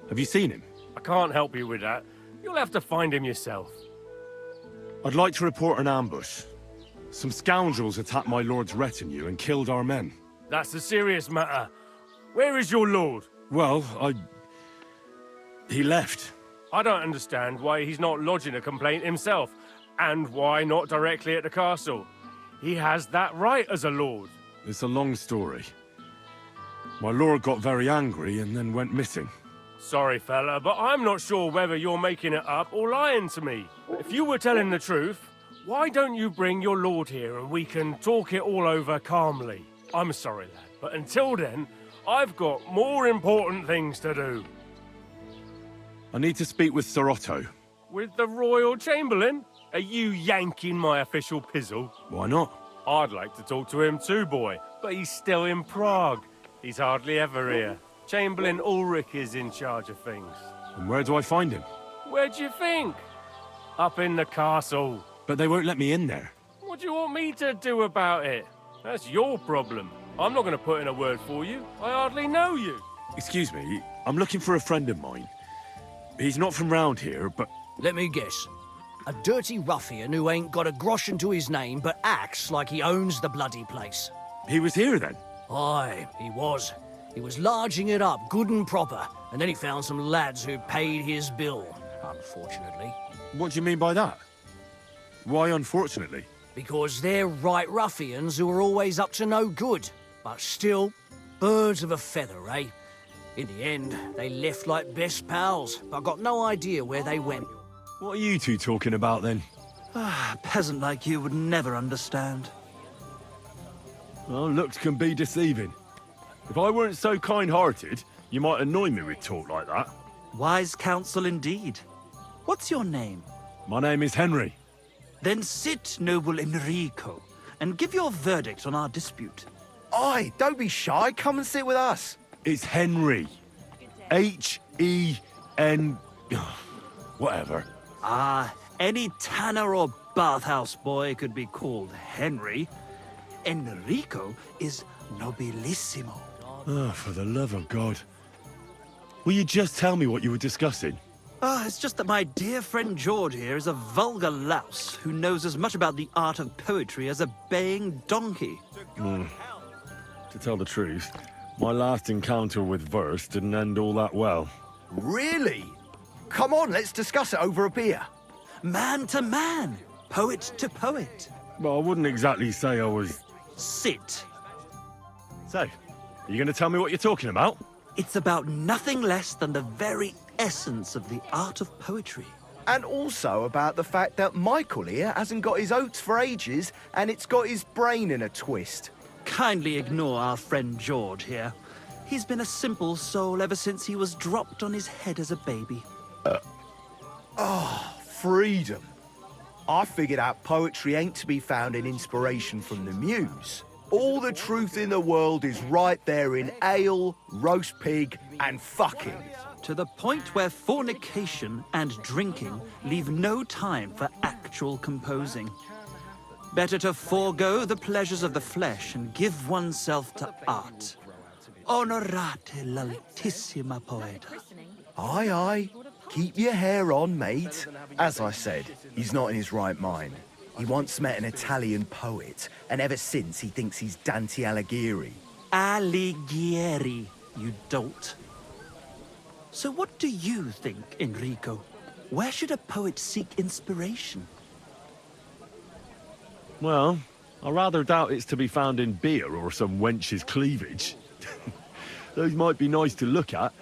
Have you seen him? I can't help you with that. You'll have to find him yourself. I'd like to report an ambush. Some scoundrels attacked my lord's retinue and killed our men. That's a serious matter. Where is your lord? Well, he left. I don't understand why he's not lodging a complaint himself, and why not directly at the castle. He has that right as a lord. It's a long story. My lord got very angry and then went missing. Sorry, fella, but I'm not sure whether you're making it up or lying to me. If you were telling the truth, why don't you bring your lord here and we can talk it all over calmly? I'm sorry, lad, but until then, I've got more important things to do. I need to speak with Sir Otto. With the Royal Chamberlain? Are you yanking my official pizzle? Why not? I'd like to talk to him too, boy, but he's still in Prague. He's hardly ever here. Chamberlain Ulrich is in charge of things. And where do I find him? Where do you think? Up in the castle. But they won't let me in there. What do you want me to do about it? That's your problem. I'm not going to put in a word for you. I hardly know you. Excuse me, I'm looking for a friend of mine. He's not from round here, but... Let me guess. A dirty ruffian who ain't got a grosh into his name but acts like he owns the bloody place. He was here then? Aye, he was. He was larging it up good and proper, and then he found some lads who paid his bill, unfortunately. What do you mean by that? Why unfortunately? Because they're right ruffians who are always up to no good, but still, birds of a feather, eh? In the end, they left like best pals, but I got no idea where they went. What are you two talking about then? A peasant like you would never understand. Well, looks can be deceiving. If I weren't so kind-hearted, you might annoy me with talk like that. Wise counsel indeed. What's your name? My name is Henry. Then sit, noble Enrico, and give your verdict on our dispute. Aye, don't be shy. Come and sit with us. It's Henry. H-E-N... whatever. Ah, any tanner or bathhouse boy could be called Henry. Enrico is nobilissimo. Oh, for the love of God. Will you just tell me what you were discussing? It's just that my dear friend George here is a vulgar louse who knows as much about the art of poetry as a baying donkey. To tell the truth, my last encounter with verse didn't end all that well. Really? Come on, let's discuss it over a beer. Man to man, poet to poet. Well, I wouldn't exactly say I was... Sit. So, are you going to tell me what you're talking about? It's about nothing less than the very essence of the art of poetry. And also about the fact that Michael here hasn't got his oats for ages, and it's got his brain in a twist. Kindly ignore our friend George here. He's been a simple soul ever since he was dropped on his head as a baby. Freedom. I figured out poetry ain't to be found in inspiration from the muse. All the truth in the world is right there in ale, roast pig, and fucking. To the point where fornication and drinking leave no time for actual composing. Better to forego the pleasures of the flesh and give oneself to art. Honorate l'altissima poeta. Aye, aye. Keep your hair on, mate. As I said, he's not in his right mind. He once met an Italian poet, and ever since he thinks he's Dante Alighieri. Alighieri, you dolt. So what do you think, Enrico? Where should a poet seek inspiration? Well, I rather doubt it's to be found in beer or some wench's cleavage. Those might be nice to look at,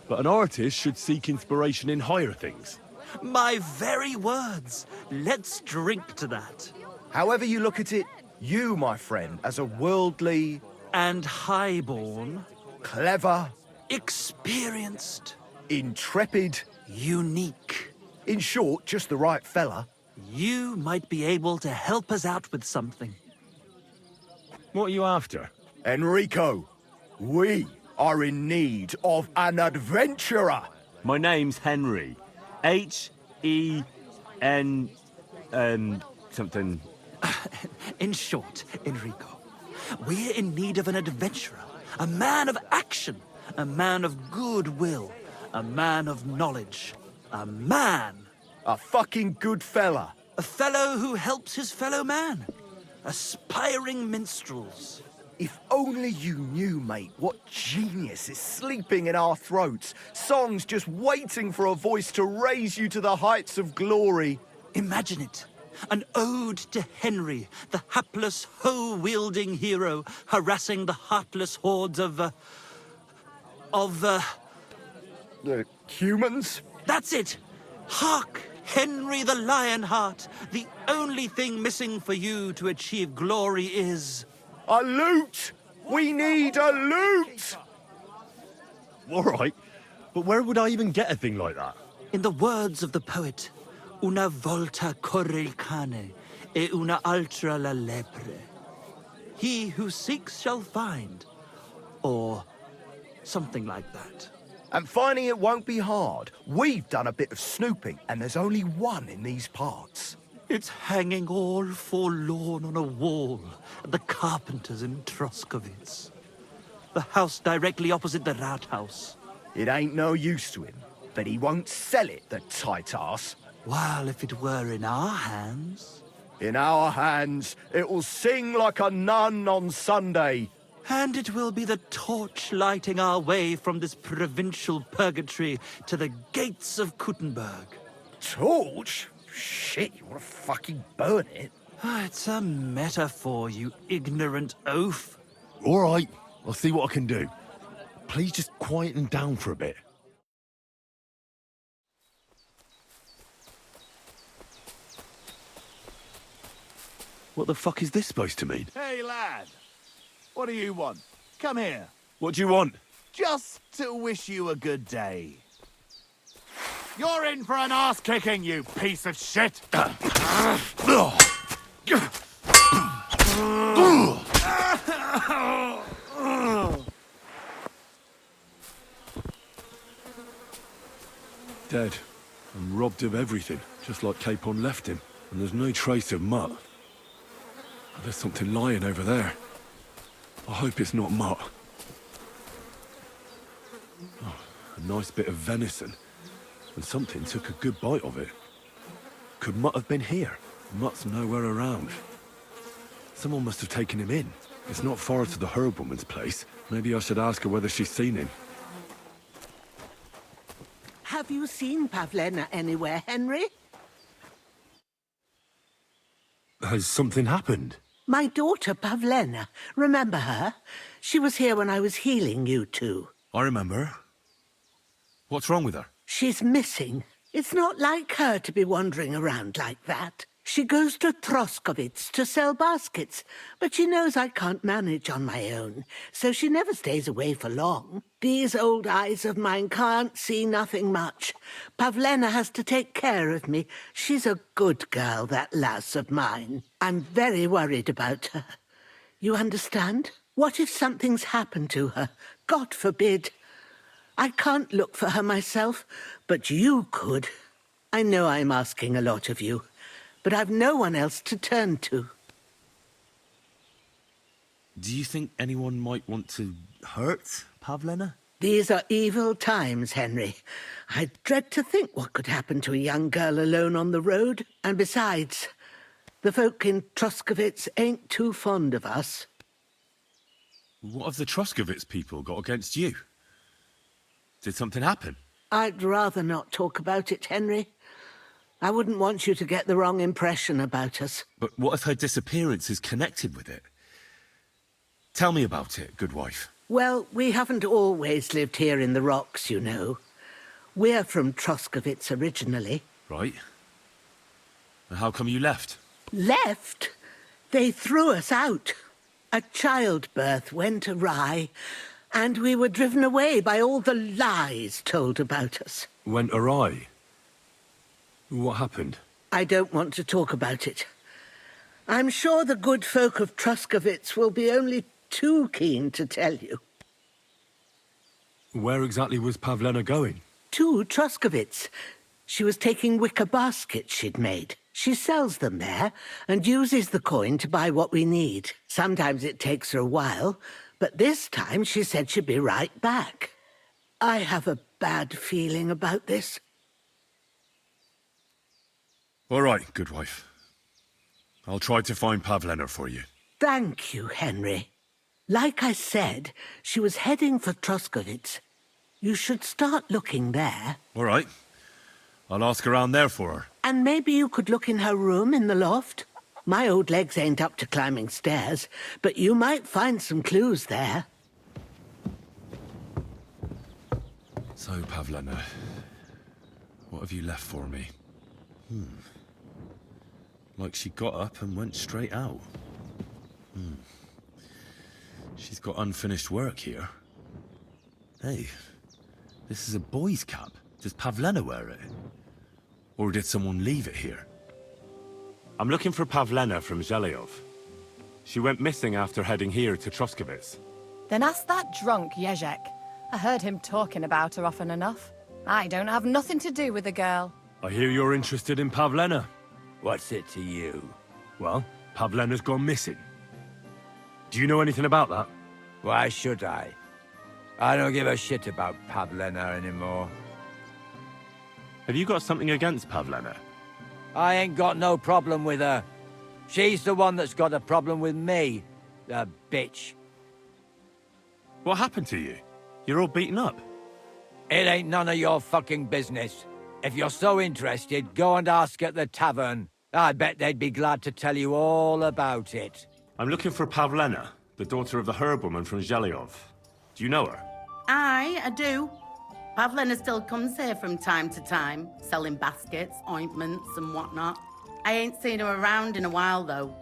but an artist should seek inspiration in higher things. My very words. Let's drink to that. However you look at it, you, my friend, as a worldly... and highborn... clever... experienced... intrepid... unique... in short, just the right fella. You might be able to help us out with something. What are you after? Enrico, we are in need of an adventurer. My name's Henry. H-E-N... something... In short, Enrico, we're in need of an adventurer, a man of action, a man of goodwill, a man of knowledge, a man... a fucking good fella. A fellow who helps his fellow man. Aspiring minstrels. If only you knew, mate, what genius is sleeping in our throats. Songs just waiting for a voice to raise you to the heights of glory. Imagine it. An ode to Henry, the hapless, hoe-wielding hero, harassing the heartless hordes of humans? That's it! Hark! Henry the Lionheart! The only thing missing for you to achieve glory is... a loot! We need a loot! All right, but where would I even get a thing like that? In the words of the poet, una volta corre il cane, e una altra la lepre. He who seeks shall find. Or something like that. And finding it won't be hard. We've done a bit of snooping, and there's only one in these parts. It's hanging all forlorn on a wall at the carpenters in Troskowitz. The house directly opposite the Rathaus. It ain't no use to him, but he won't sell it, the tight ass. While if it were in our hands... In our hands, it will sing like a nun on Sunday. And it will be the torch lighting our way from this provincial purgatory to the gates of Kuttenberg. Torch? Shit, you want to fucking burn it? It's a metaphor, you ignorant oaf. All right, I'll see what I can do. Please just quieten down for a bit. What the fuck is this supposed to mean? Hey, lad. What do you want? Come here. What do you want? Just to wish you a good day. You're in for an ass-kicking, you piece of shit! Dead. And robbed of everything, just like Capon left him. And there's no trace of Mutt. There's something lying over there. I hope it's not Mutt. Oh, a nice bit of venison. And something took a good bite of it. Could Mutt have been here? Mutt's nowhere around. Someone must have taken him in. It's not far to the herb woman's place. Maybe I should ask her whether she's seen him. Have you seen Pavlena anywhere, Henry? Has something happened? My daughter, Pavlena. Remember her? She was here when I was healing you two. I remember. What's wrong with her? She's missing. It's not like her to be wandering around like that. She goes to Troskovitz to sell baskets, but she knows I can't manage on my own, so she never stays away for long. These old eyes of mine can't see nothing much. Pavlena has to take care of me. She's a good girl, that lass of mine. I'm very worried about her. You understand? What if something's happened to her? God forbid. I can't look for her myself, but you could. I know I'm asking a lot of you, but I've no one else to turn to. Do you think anyone might want to hurt Pavlena? These are evil times, Henry. I dread to think what could happen to a young girl alone on the road. And besides, the folk in Troskovitz ain't too fond of us. What have the Troskovitz people got against you? Did something happen? I'd rather not talk about it, Henry. I wouldn't want you to get the wrong impression about us. But what if her disappearance is connected with it? Tell me about it, good wife. Well, we haven't always lived here in the rocks, you know. We're from Troskovitz originally. Right. And how come you left? Left? They threw us out. A childbirth went awry, and we were driven away by all the lies told about us. Went awry? What happened? I don't want to talk about it. I'm sure the good folk of Troskovitz will be only too keen to tell you. Where exactly was Pavlena going? To Troskovitz. She was taking wicker baskets she'd made. She sells them there and uses the coin to buy what we need. Sometimes it takes her a while, but this time she said she'd be right back. I have a bad feeling about this. All right, good wife. I'll try to find Pavlena for you. Thank you, Henry. Like I said, she was heading for Troskovitz. You should start looking there. All right. I'll ask around there for her. And maybe you could look in her room in the loft. My old legs ain't up to climbing stairs, but you might find some clues there. So, Pavlena, what have you left for me? Like she got up and went straight out. She's got unfinished work here. Hey, this is a boy's cap. Does Pavlena wear it? Or did someone leave it here? I'm looking for Pavlena from Zhelyov. She went missing after heading here to Troskovitz. Then ask that drunk Jezek. I heard him talking about her often enough. I don't have nothing to do with the girl. I hear you're interested in Pavlena. What's it to you? Well, Pavlena's gone missing. Do you know anything about that? Why should I? I don't give a shit about Pavlena anymore. Have you got something against Pavlena? I ain't got no problem with her. She's the one that's got a problem with me. The bitch. What happened to you? You're all beaten up. It ain't none of your fucking business. If you're so interested, go and ask at the tavern. I bet they'd be glad to tell you all about it. I'm looking for Pavlena, the daughter of the herbwoman from Zhelyov. Do you know her? Aye, I do. Pavlena still comes here from time to time, selling baskets, ointments and whatnot. I ain't seen her around in a while, though.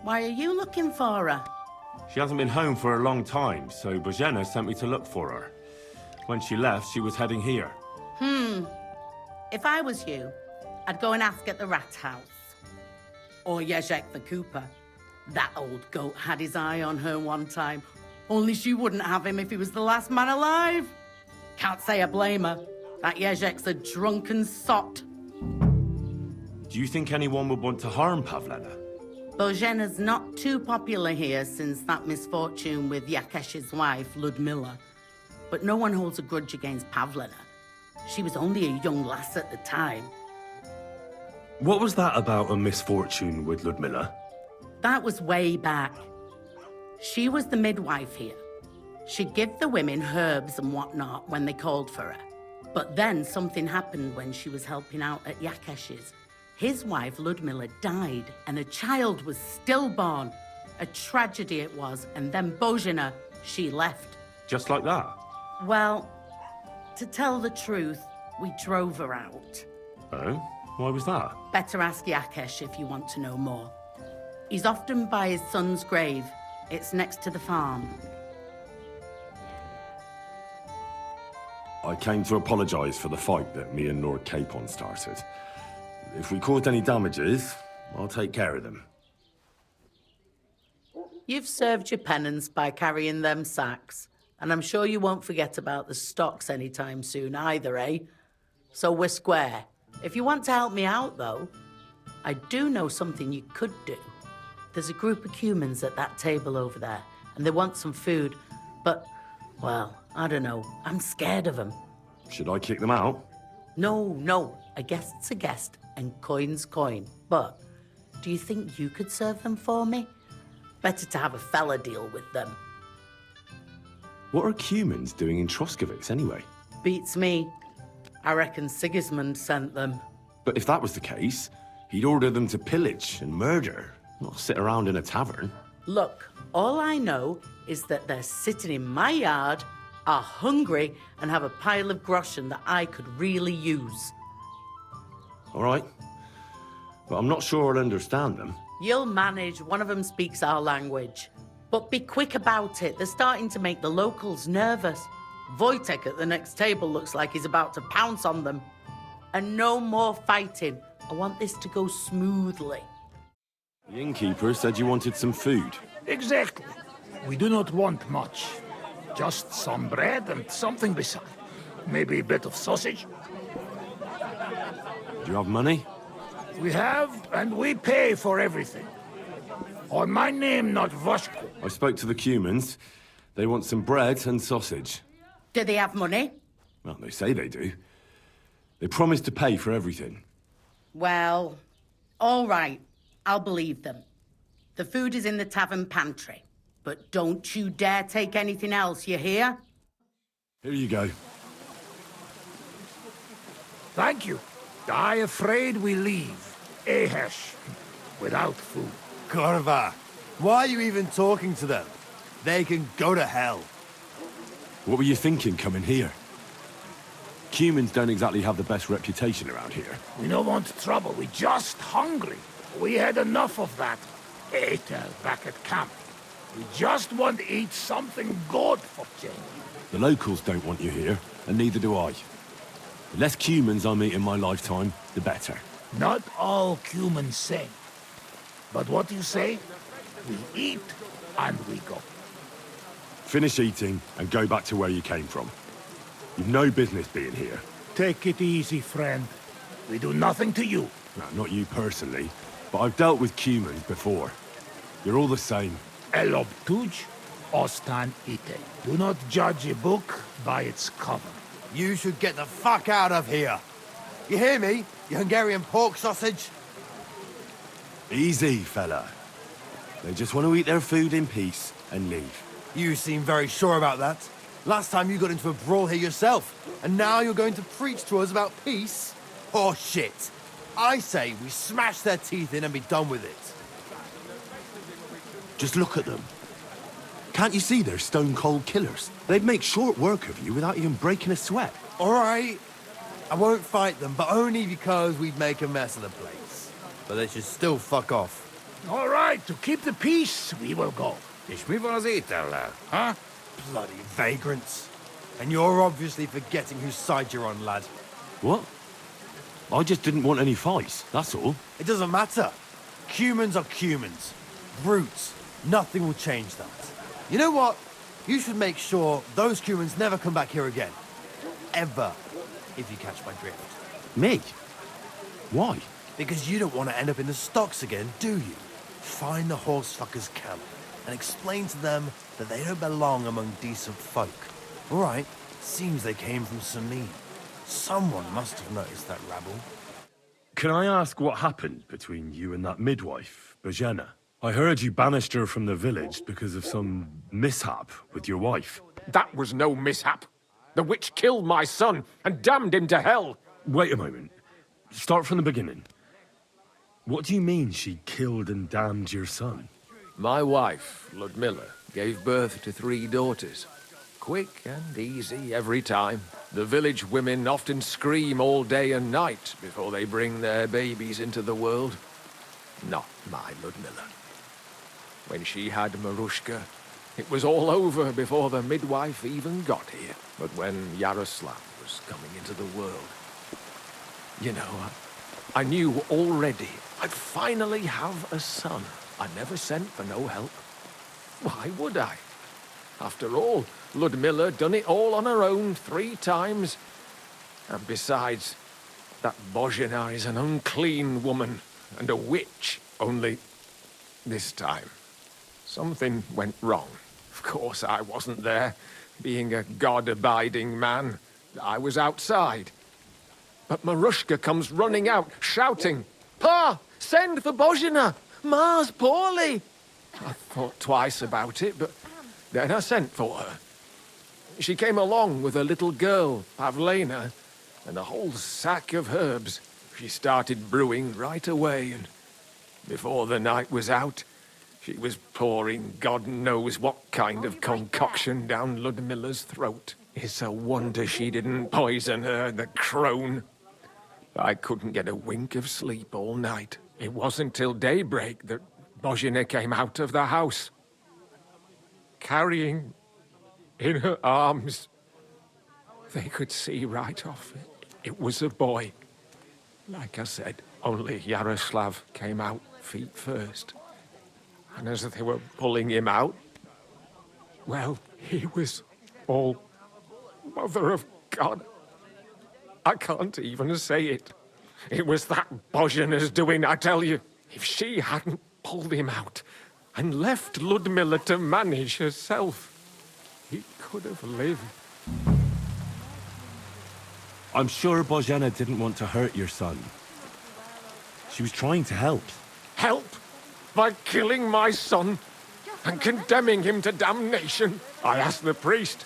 Why are you looking for her? She hasn't been home for a long time, so Bozhena sent me to look for her. When she left, she was heading here. If I was you, I'd go and ask at the rat house. Or Jezek the Cooper. That old goat had his eye on her one time. Only she wouldn't have him if he was the last man alive. Can't say I blame her. That Jezek's a drunken sot. Do you think anyone would want to harm Pavlena? Bozhena's not too popular here since that misfortune with Yakesh's wife, Ludmilla. But no one holds a grudge against Pavlena. She was only a young lass at the time. What was that about a misfortune with Ludmilla? That was way back. She was the midwife here. She'd give the women herbs and whatnot when they called for her. But then something happened when she was helping out at Yakesh's. His wife, Ludmilla, died, and a child was stillborn. A tragedy it was, and then Bozhena, she left. Just like that? Well, to tell the truth, we drove her out. Oh? Why was that? Better ask Yakesh if you want to know more. He's often by his son's grave. It's next to the farm. I came to apologise for the fight that me and Lord Capon started. If we caused any damages, I'll take care of them. You've served your penance by carrying them sacks, and I'm sure you won't forget about the stocks anytime soon either, eh? So we're square. If you want to help me out, though, I do know something you could do. There's a group of humans at that table over there, and they want some food, but, well, I don't know. I'm scared of them. Should I kick them out? No. A guest's a guest, and coin's coin. But do you think you could serve them for me? Better to have a fella deal with them. What are humans doing in Troskovitz anyway? Beats me. I reckon Sigismund sent them. But if that was the case, he'd order them to pillage and murder, not sit around in a tavern. Look, all I know is that they're sitting in my yard, are hungry, and have a pile of groschen that I could really use. All right. But I'm not sure I'll understand them. You'll manage. One of them speaks our language. But be quick about it. They're starting to make the locals nervous. Wojtek at the next table looks like he's about to pounce on them. And no more fighting. I want this to go smoothly. The innkeeper said you wanted some food. Exactly. We do not want much. Just some bread and something beside. Maybe a bit of sausage. Do you have money? We have, and we pay for everything. On my name, not Voshko. I spoke to the Cumans. They want some bread and sausage. Do they have money? Well, they say they do. They promised to pay for everything. Well, all right. I'll believe them. The food is in the tavern pantry. But don't you dare take anything else, you hear? Here you go. Thank you. I afraid we leave, Ahesh, without food. Korva, why are you even talking to them? They can go to hell. What were you thinking coming here? Cumans don't exactly have the best reputation around here. We don't want trouble, we just hungry. We had enough of that Etel back at camp. We just want to eat something good for change. The locals don't want you here, and neither do I. The less Cumans I meet in my lifetime, the better. Not all humans sing. But what you say, we eat and we go. Finish eating and go back to where you came from. You've no business being here. Take it easy, friend. We do nothing to you. No, not you personally, but I've dealt with Cumans before. You're all the same. Elob tuj, ostan ite. Do not judge a book by its cover. You should get the fuck out of here. You hear me, you Hungarian pork sausage? Easy, fella. They just want to eat their food in peace and leave. You seem very sure about that. Last time you got into a brawl here yourself, and now you're going to preach to us about peace? Oh shit. I say we smash their teeth in and be done with it. Just look at them. Can't you see they're stone-cold killers? They'd make short work of you without even breaking a sweat. All right. I won't fight them, but only because we'd make a mess of the place. But they should still fuck off. All right, to keep the peace, we will go. Huh? Bloody vagrants. And you're obviously forgetting whose side you're on, lad. What? I just didn't want any fights, that's all. It doesn't matter. Cumans are Cumans. Brutes. Nothing will change that. You know what? You should make sure those Cumans never come back here again. Ever. If you catch my drift. Me? Why? Because you don't want to end up in the stocks again, do you? Find the horse fuckers' camp and explain to them that they don't belong among decent folk. All right, seems they came from Samin. Someone must have noticed that rabble. Can I ask what happened between you and that midwife, Bojana? I heard you banished her from the village because of some mishap with your wife. That was no mishap. The witch killed my son and damned him to hell. Wait a moment. Start from the beginning. What do you mean she killed and damned your son? My wife, Ludmilla, gave birth to 3 daughters. quick and easy every time. The village women often scream all day and night before they bring their babies into the world. Not my Ludmilla. When she had Marushka, it was all over before the midwife even got here. But when Yaroslav was coming into the world, you know, I knew already I'd finally have a son. I never sent for no help. Why would I? After all, Ludmilla done it all on her own 3 times. And besides, that Bozhina is an unclean woman and a witch. Only this time, something went wrong. Of course, I wasn't there. Being a god-abiding man, I was outside. But Marushka comes running out, shouting, "Pa! Send for Bozhina! Ma's poorly!" I thought twice about it, but then I sent for her. She came along with a little girl, Pavlena, and a whole sack of herbs. She started brewing right away, and before the night was out, she was pouring God knows what kind of concoction down Ludmilla's throat. It's a wonder she didn't poison her, the crone. I couldn't get a wink of sleep all night. It wasn't till daybreak that Bozhina came out of the house, carrying in her arms. They could see right off it was a boy. Like I said, only Yaroslav came out feet first. And as they were pulling him out, well, he was all Mother of God. I can't even say it. It was that Bozhina's doing, I tell you. If she hadn't pulled him out and left Ludmilla to manage herself, he could have lived. I'm sure Bozhena didn't want to hurt your son. She was trying to help. Help? By killing my son and condemning him to damnation? I asked the priest,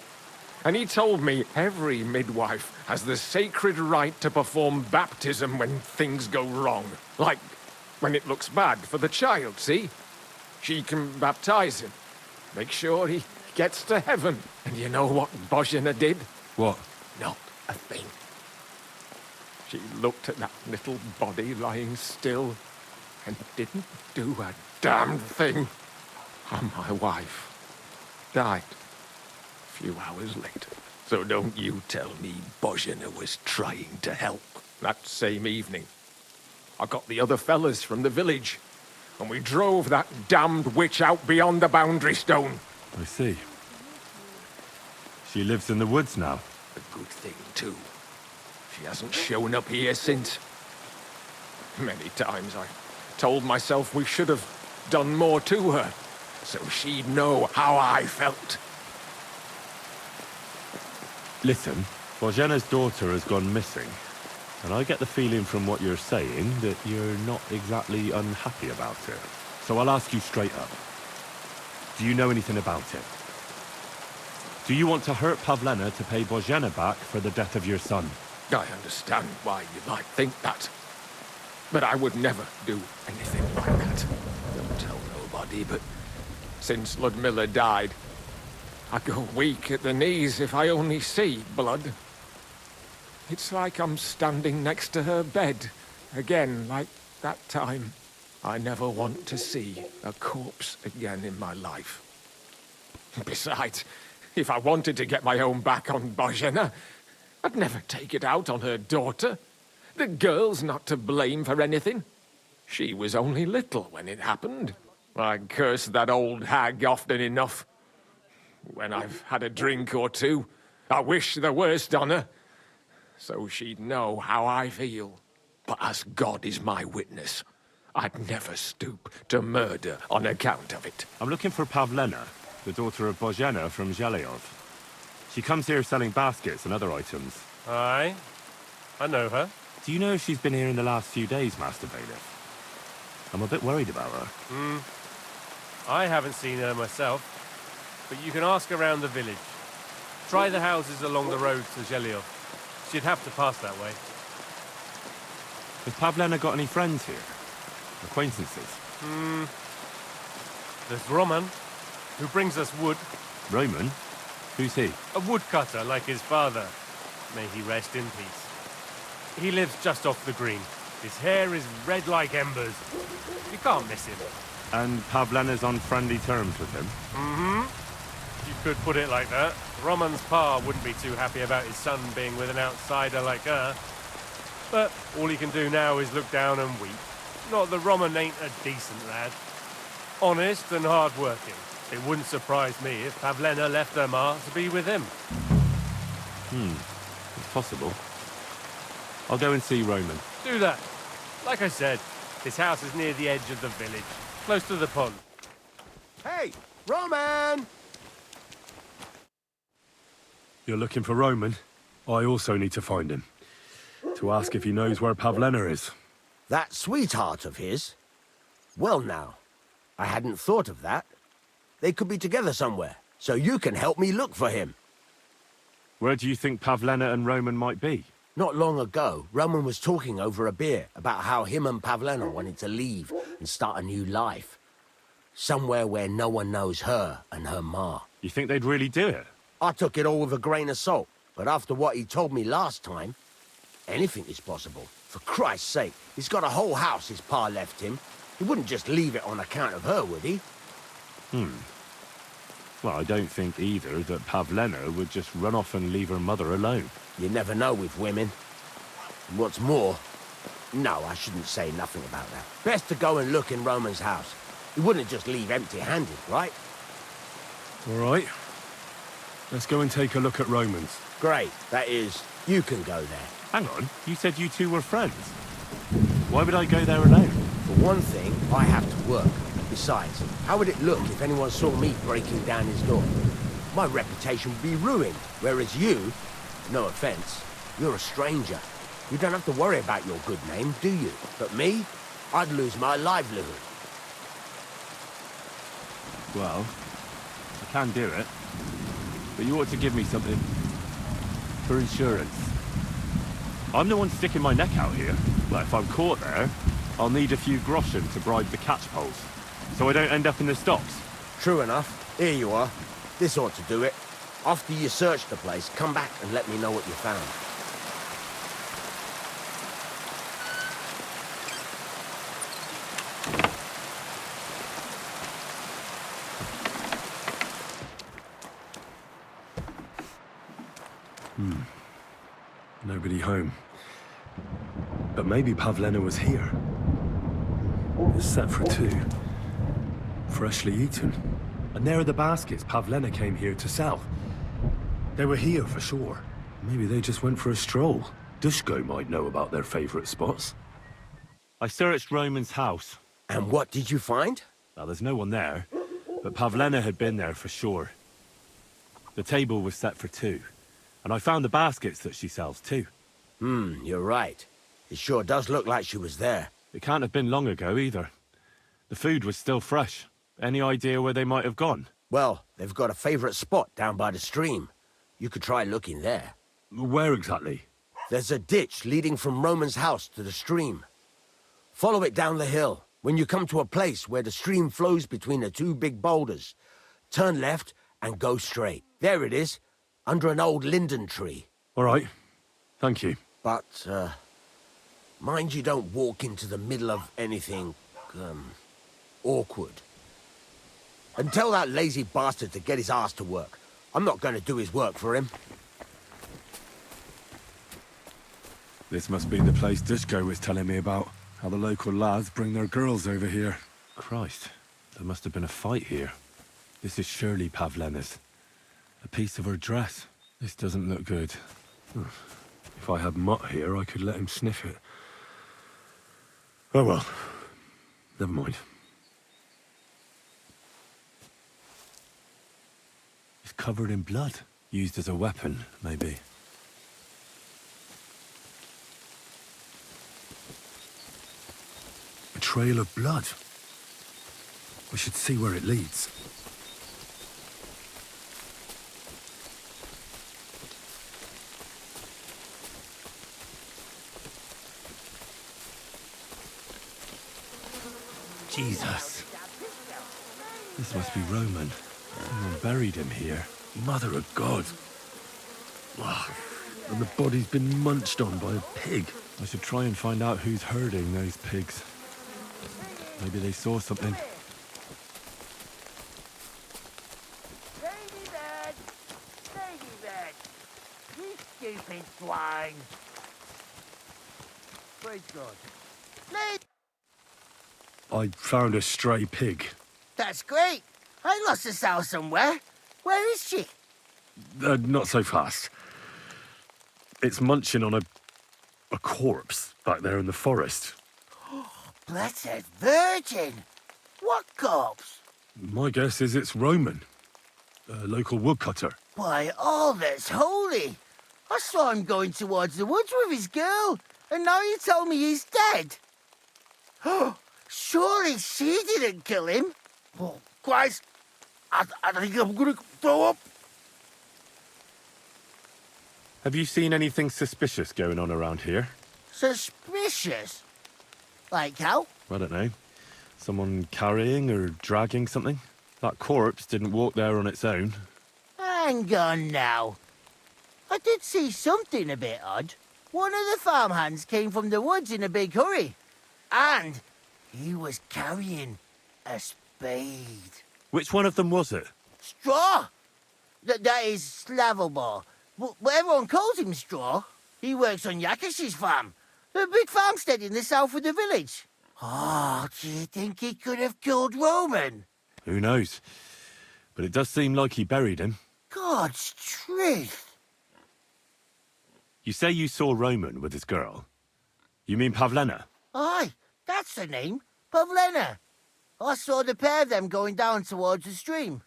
and he told me every midwife has the sacred right to perform baptism when things go wrong. Like when it looks bad for the child, see? She can baptize him, make sure he gets to heaven. And you know what Bozhina did? What? Not a thing. She looked at that little body lying still and didn't do a damn thing. And my wife died a few hours later. So don't you tell me Bozhina was trying to help. That same evening, I got the other fellas from the village, and we drove that damned witch out beyond the boundary stone. I see. She lives in the woods now. A good thing, too. She hasn't shown up here since. Many times I told myself we should have done more to her, so she'd know how I felt. Listen, Bozhena's daughter has gone missing, and I get the feeling from what you're saying that you're not exactly unhappy about it. So I'll ask you straight up. Do you know anything about it? Do you want to hurt Pavlena to pay Bozhena back for the death of your son? I understand why you might think that, but I would never do anything like that. Don't tell nobody, but since Ludmilla died, I go weak at the knees if I only see blood. It's like I'm standing next to her bed, again, like that time. I never want to see a corpse again in my life. Besides, if I wanted to get my own back on Bozhena, I'd never take it out on her daughter. The girl's not to blame for anything. She was only little when it happened. I curse that old hag often enough. When I've had a drink or two, I wish the worst on her, so she'd know how I feel. But as God is my witness, I'd never stoop to murder on account of it. I'm looking for Pavlena, the daughter of Bozhena from Zhelyov. She comes here selling baskets and other items. Aye, I know her. Do you know if she's been here in the last few days, Master Bailiff? I'm a bit worried about her. I haven't seen her myself, but you can ask around the village. Try the houses along the road to Zhelyov. She'd have to pass that way. Has Pavlena got any friends here? Acquaintances? There's Roman, who brings us wood. Roman? Who's he? A woodcutter like his father. May he rest in peace. He lives just off the green. His hair is red like embers. You can't miss him. And Pavlena's on friendly terms with him? Mm-hmm. You could put it like that. Roman's pa wouldn't be too happy about his son being with an outsider like her. But all he can do now is look down and weep. Not that Roman ain't a decent lad. Honest and hard-working. It wouldn't surprise me if Pavlena left her ma to be with him. It's possible. I'll go and see Roman. Do that. Like I said, his house is near the edge of the village, close to the pond. Hey, Roman! You're looking for Roman? I also need to find him. To ask if he knows where Pavlena is. That sweetheart of his? Well now, I hadn't thought of that. They could be together somewhere, so you can help me look for him. Where do you think Pavlena and Roman might be? Not long ago, Roman was talking over a beer about how him and Pavlena wanted to leave and start a new life. Somewhere where no one knows her and her ma. You think they'd really do it? I took it all with a grain of salt, but after what he told me last time, anything is possible. For Christ's sake, he's got a whole house his pa left him. He wouldn't just leave it on account of her, would he? Well, I don't think either that Pavlena would just run off and leave her mother alone. You never know with women. And what's more... No, I shouldn't say nothing about that. Best to go and look in Roman's house. He wouldn't just leave empty-handed, right? All right. Let's go and take a look at Roman's. Great. That is, you can go there. Hang on, you said you two were friends. Why would I go there alone? For one thing, I have to work. Besides, how would it look if anyone saw me breaking down his door? My reputation would be ruined, whereas you, no offense, you're a stranger. You don't have to worry about your good name, do you? But me, I'd lose my livelihood. Well, I can do it. But you ought to give me something for insurance. I'm the one sticking my neck out here. But if I'm caught there, I'll need a few groschen to bribe the catchpoles, so I don't end up in the stocks. True enough. Here you are. This ought to do it. After you search the place, come back and let me know what you found. Nobody home. But maybe Pavlena was here. It's set for 2. Freshly eaten. And there are the baskets Pavlena came here to sell. They were here for sure. Maybe they just went for a stroll. Dushko might know about their favorite spots. I searched Roman's house. And what did you find? Now, there's no one there, but Pavlena had been there for sure. The table was set for 2, and I found the baskets that she sells too. You're right. It sure does look like she was there. It can't have been long ago either. The food was still fresh. Any idea where they might have gone? Well, they've got a favorite spot down by the stream. You could try looking there. Where exactly? There's a ditch leading from Roman's house to the stream. Follow it down the hill. When you come to a place where the stream flows between the 2 big boulders, turn left and go straight. There it is, under an old linden tree. All right. Thank you. But, mind you don't walk into the middle of anything, awkward. And tell that lazy bastard to get his ass to work. I'm not going to do his work for him. This must be the place Dushko was telling me about. How the local lads bring their girls over here. Christ, there must have been a fight here. This is surely Pavlena's. A piece of her dress. This doesn't look good. If I had Mutt here, I could let him sniff it. Oh well. Never mind. It's covered in blood. Used as a weapon, maybe. A trail of blood. We should see where it leads. Jesus. This must be Roman. Someone buried him here. Mother of God. Ah, and the body's been munched on by a pig. I should try and find out who's herding those pigs. Maybe they saw something. Ladybird! Ladybird! You stupid swine! Praise God. I found a stray pig. That's great. I lost a sow somewhere. Where is she? Not so fast. It's munching on a corpse back there in the forest. Blessed Virgin! What corpse? My guess is it's Roman, a local woodcutter. By all that's holy! I saw him going towards the woods with his girl, and now you tell me he's dead. Surely she didn't kill him. Oh, Christ! I think I'm gonna throw up. Have you seen anything suspicious going on around here? Suspicious? Like how? I don't know. Someone carrying or dragging something? That corpse didn't walk there on its own. Hang on now. I did see something a bit odd. One of the farmhands came from the woods in a big hurry. And he was carrying a spade. Which one of them was it? Straw! That is Slavobor. But everyone calls him Straw. He works on Yakish's farm. A big farmstead in the south of the village. Oh, do you think he could have killed Roman? Who knows? But it does seem like he buried him. God's truth. You say you saw Roman with his girl. You mean Pavlena? Aye, that's the name. Pavlena. I saw the pair of them going down towards the stream.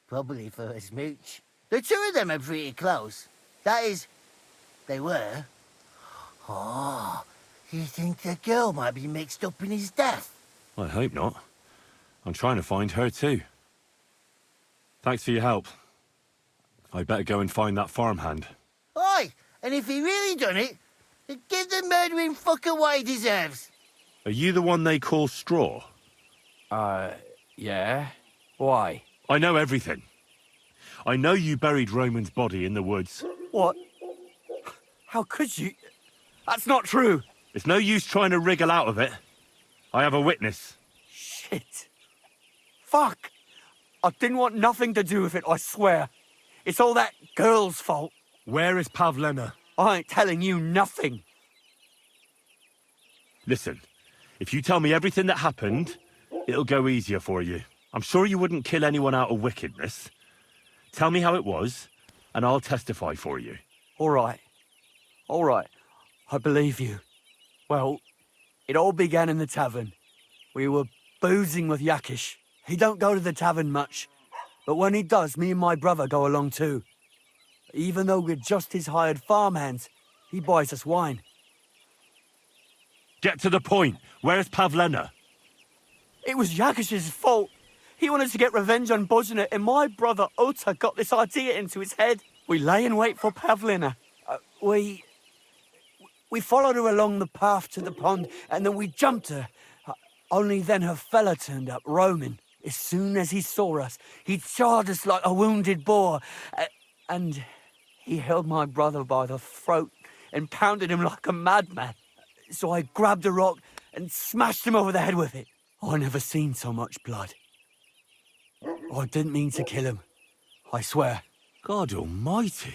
Probably for a smooch. The two of them are pretty close. That is, they were. Oh, you think the girl might be mixed up in his death? I hope not. I'm trying to find her too. Thanks for your help. I better go and find that farmhand. Aye, and if he really done it, then give the murdering fucker what he deserves. Are you the one they call Straw? Yeah. Why? I know everything. I know you buried Roman's body in the woods. What? How could you? That's not true. It's no use trying to wriggle out of it. I have a witness. Shit. Fuck. I didn't want nothing to do with it, I swear. It's all that girl's fault. Where is Pavlena? I ain't telling you nothing. Listen, if you tell me everything that happened, it'll go easier for you. I'm sure you wouldn't kill anyone out of wickedness. Tell me how it was, and I'll testify for you. All right. All right. I believe you. Well, it all began in the tavern. We were boozing with Yakish. He don't go to the tavern much, but when he does, me and my brother go along too. Even though we're just his hired farmhands, he buys us wine. Get to the point. Where's Pavlena? It was Yakish's fault. He wanted to get revenge on Bozina, and my brother Ota got this idea into his head. We lay in wait for Pavlena. We followed her along the path to the pond, and then we jumped her. Only then her fella turned up, Roman. As soon as he saw us, he charged us like a wounded boar. And he held my brother by the throat and pounded him like a madman. So I grabbed a rock and smashed him over the head with it. I never seen so much blood. I didn't mean to kill him. I swear. God almighty.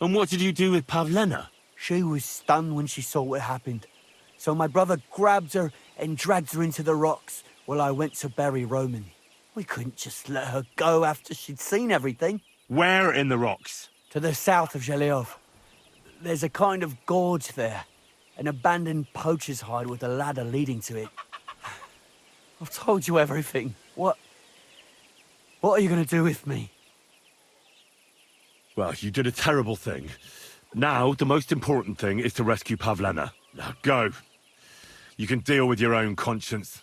And what did you do with Pavlena? She was stunned when she saw what happened. So my brother grabbed her and dragged her into the rocks while I went to bury Roman. We couldn't just let her go after she'd seen everything. Where in the rocks? To the south of Zheleov. There's a kind of gorge there. An abandoned poacher's hide with a ladder leading to it. I've told you everything. What are you going to do with me? Well, you did a terrible thing. Now, the most important thing is to rescue Pavlena. Now, go. You can deal with your own conscience.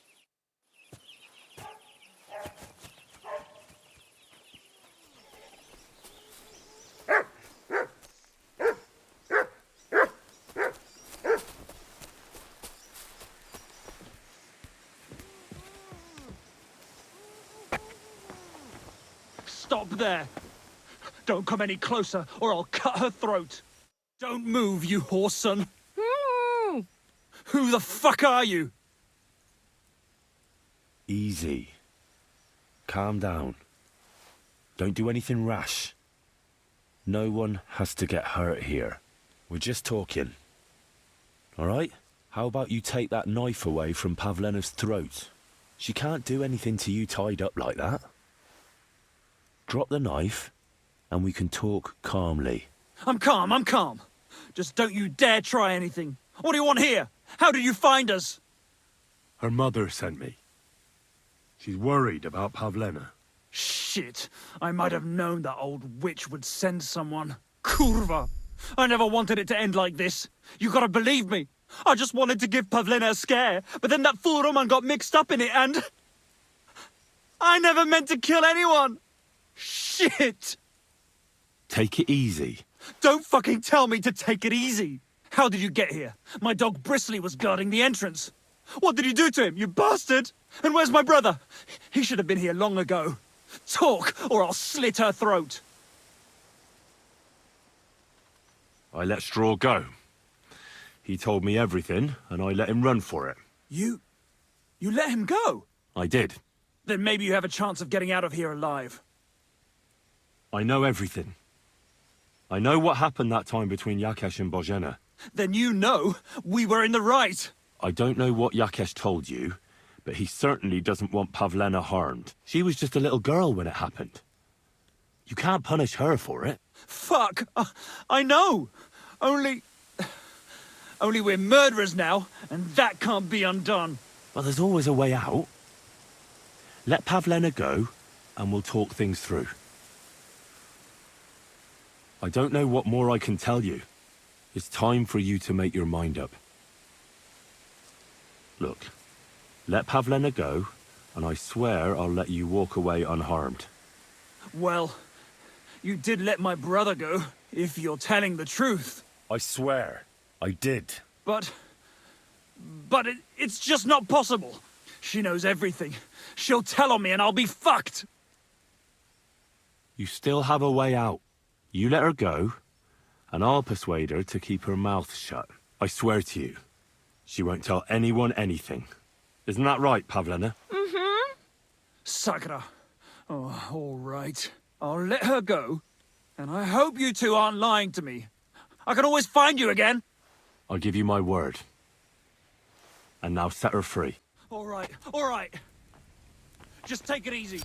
Stop there! Don't come any closer, or I'll cut her throat! Don't move, you horse son! Who the fuck are you? Easy. Calm down. Don't do anything rash. No one has to get hurt here. We're just talking. All right? How about you take that knife away from Pavlena's throat? She can't do anything to you tied up like that. Drop the knife, and we can talk calmly. I'm calm. Just don't you dare try anything. What do you want here? How did you find us? Her mother sent me. She's worried about Pavlena. Shit. I might have known that old witch would send someone. Kurva! I never wanted it to end like this. You gotta believe me. I just wanted to give Pavlena a scare, but then that fool Roman got mixed up in it and... I never meant to kill anyone! Shit! Take it easy. Don't fucking tell me to take it easy! How did you get here? My dog Bristly was guarding the entrance. What did you do to him, you bastard? And where's my brother? He should have been here long ago. Talk, or I'll slit her throat. I let Straw go. He told me everything, and I let him run for it. You let him go? I did. Then maybe you have a chance of getting out of here alive. I know everything. I know what happened that time between Yakesh and Bozhena. Then you know we were in the right. I don't know what Yakesh told you, but he certainly doesn't want Pavlena harmed. She was just a little girl when it happened. You can't punish her for it. Fuck! I know! Only we're murderers now, and that can't be undone. Well, there's always a way out. Let Pavlena go, and we'll talk things through. I don't know what more I can tell you. It's time for you to make your mind up. Look, let Pavlena go, and I swear I'll let you walk away unharmed. Well, you did let my brother go, if you're telling the truth. I swear, I did. But it's just not possible. She knows everything. She'll tell on me and I'll be fucked. You still have a way out. You let her go, and I'll persuade her to keep her mouth shut. I swear to you, she won't tell anyone anything. Isn't that right, Pavlena? Mm-hmm. Sakra. Oh, all right. I'll let her go, and I hope you two aren't lying to me. I can always find you again. I'll give you my word. And now set her free. All right. Just take it easy.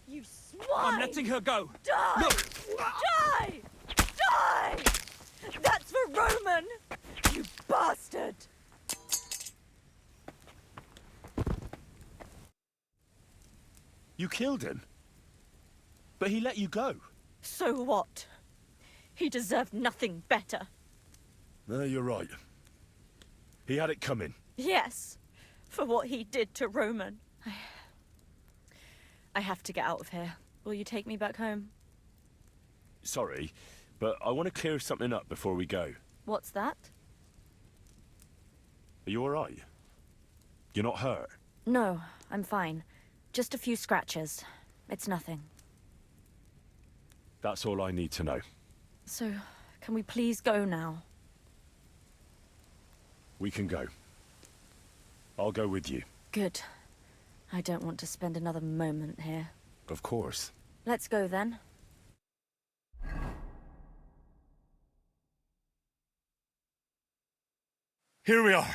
You swine! I'm letting her go. Die! Look! Die! Die! That's for Roman! You bastard! You killed him? But he let you go. So what? He deserved nothing better. No, you're right. He had it coming. Yes, for what he did to Roman. I have to get out of here. Will you take me back home? Sorry, but I want to clear something up before we go. What's that? Are you all right? You're not hurt? No, I'm fine. Just a few scratches. It's nothing. That's all I need to know. So, can we please go now? We can go. I'll go with you. Good. I don't want to spend another moment here. Of course. Let's go then. Here we are.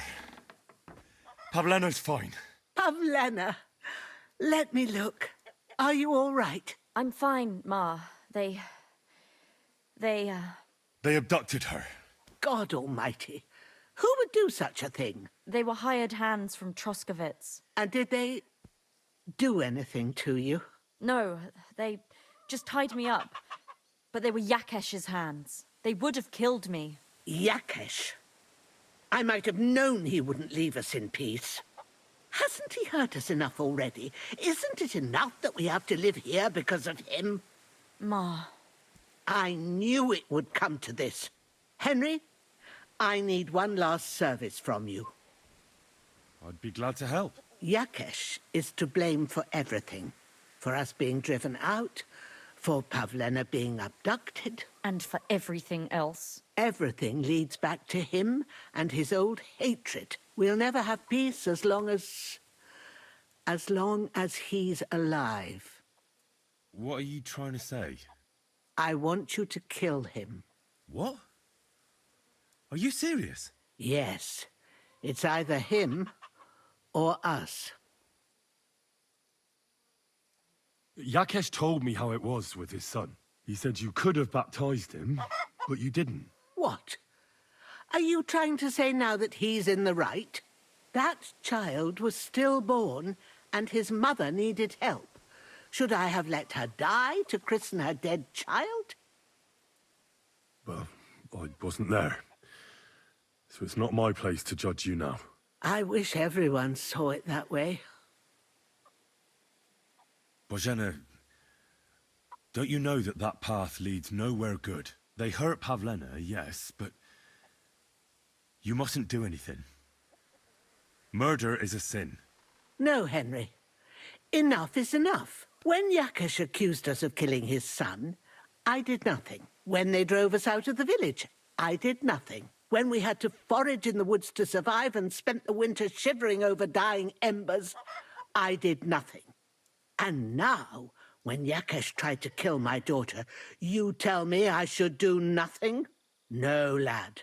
Pavlena's fine. Pavlena, let me look. Are you all right? I'm fine, Ma. They abducted her. God almighty. Who would do such a thing? They were hired hands from Troskovitz. And did they do anything to you? No, they just tied me up. But they were Yakesh's hands. They would have killed me. Yakesh? I might have known he wouldn't leave us in peace. Hasn't he hurt us enough already? Isn't it enough that we have to live here because of him? Ma. I knew it would come to this. Henry, I need one last service from you. I'd be glad to help. Yakesh is to blame for everything. For us being driven out, For Pavlena being abducted. And for everything else. Everything leads back to him and his old hatred. We'll never have peace as long as he's alive. What are you trying to say? I want you to kill him. What? Are you serious? Yes. It's either him or us. Yakesh told me how it was with his son. He said you could have baptized him, but you didn't. What? Are you trying to say now that he's in the right? That child was stillborn, and his mother needed help. Should I have let her die to christen her dead child? Well, I wasn't there. So it's not my place to judge you now. I wish everyone saw it that way. Bozhena, don't you know that that path leads nowhere good? They hurt Pavlena, yes, but you mustn't do anything. Murder is a sin. No, Henry. Enough is enough. When Yakesh accused us of killing his son, I did nothing. When they drove us out of the village, I did nothing. When we had to forage in the woods to survive and spent the winter shivering over dying embers, I did nothing. And now, when Yakesh tried to kill my daughter, you tell me I should do nothing? No, lad.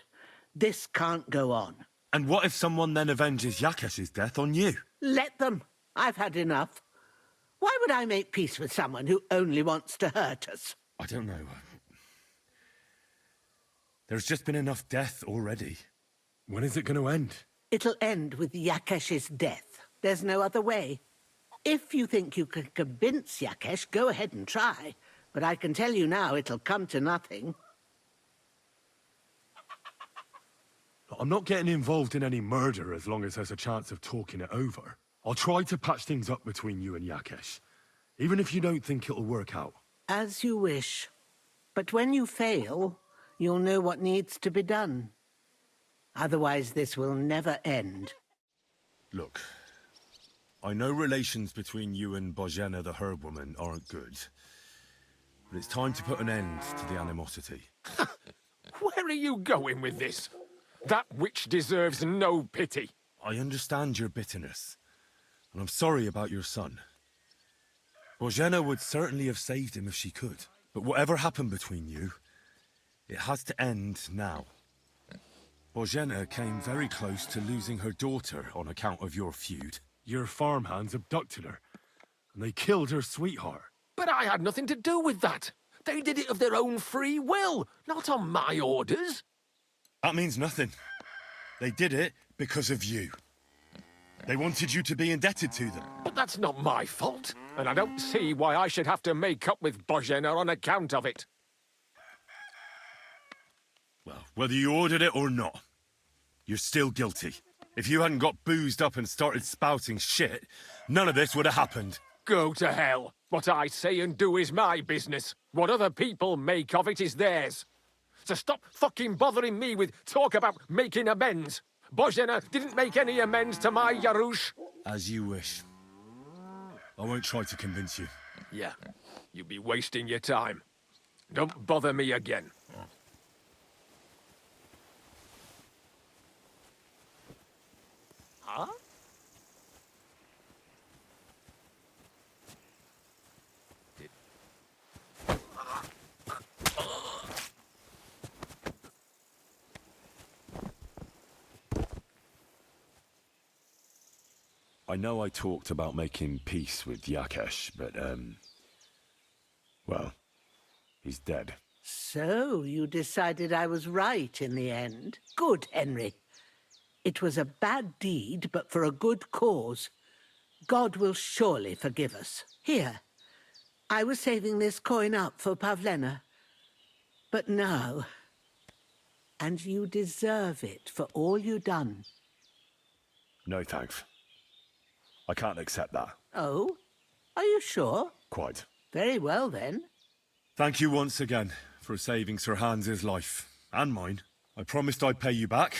This can't go on. And what if someone then avenges Yakesh's death on you? Let them. I've had enough. Why would I make peace with someone who only wants to hurt us? I don't know. There's just been enough death already. When is it going to end? It'll end with Yakesh's death. There's no other way. If you think you can convince Yakesh, go ahead and try. But I can tell you now, it'll come to nothing. I'm not getting involved in any murder as long as there's a chance of talking it over. I'll try to patch things up between you and Yakesh, even if you don't think it'll work out. As you wish. But when you fail, you'll know what needs to be done. Otherwise, this will never end. Look, I know relations between you and Bozhena the herb woman aren't good, but it's time to put an end to the animosity. Where are you going with this? That witch deserves no pity. I understand your bitterness, and I'm sorry about your son. Bozhena would certainly have saved him if she could, but whatever happened between you, it has to end now. Bozhena came very close to losing her daughter on account of your feud. Your farmhands abducted her, and they killed her sweetheart. But I had nothing to do with that. They did it of their own free will, not on my orders. That means nothing. They did it because of you. They wanted you to be indebted to them. But that's not my fault, and I don't see why I should have to make up with Bozhena on account of it. Well, whether you ordered it or not, you're still guilty. If you hadn't got boozed up and started spouting shit, none of this would have happened. Go to hell. What I say and do is my business. What other people make of it is theirs. So stop fucking bothering me with talk about making amends. Bozhena didn't make any amends to my Yarush. As you wish. I won't try to convince you. Yeah, you'd be wasting your time. Don't bother me again. Huh? I know I talked about making peace with Yakesh, but, well, he's dead. So, you decided I was right in the end. Good, Henry. It was a bad deed, but for a good cause. God will surely forgive us. Here, I was saving this coin up for Pavlena. But no. And you deserve it for all you done. No thanks. I can't accept that. Oh? Are you sure? Quite. Very well, then. Thank you once again for saving Sir Hans's life. And mine. I promised I'd pay you back,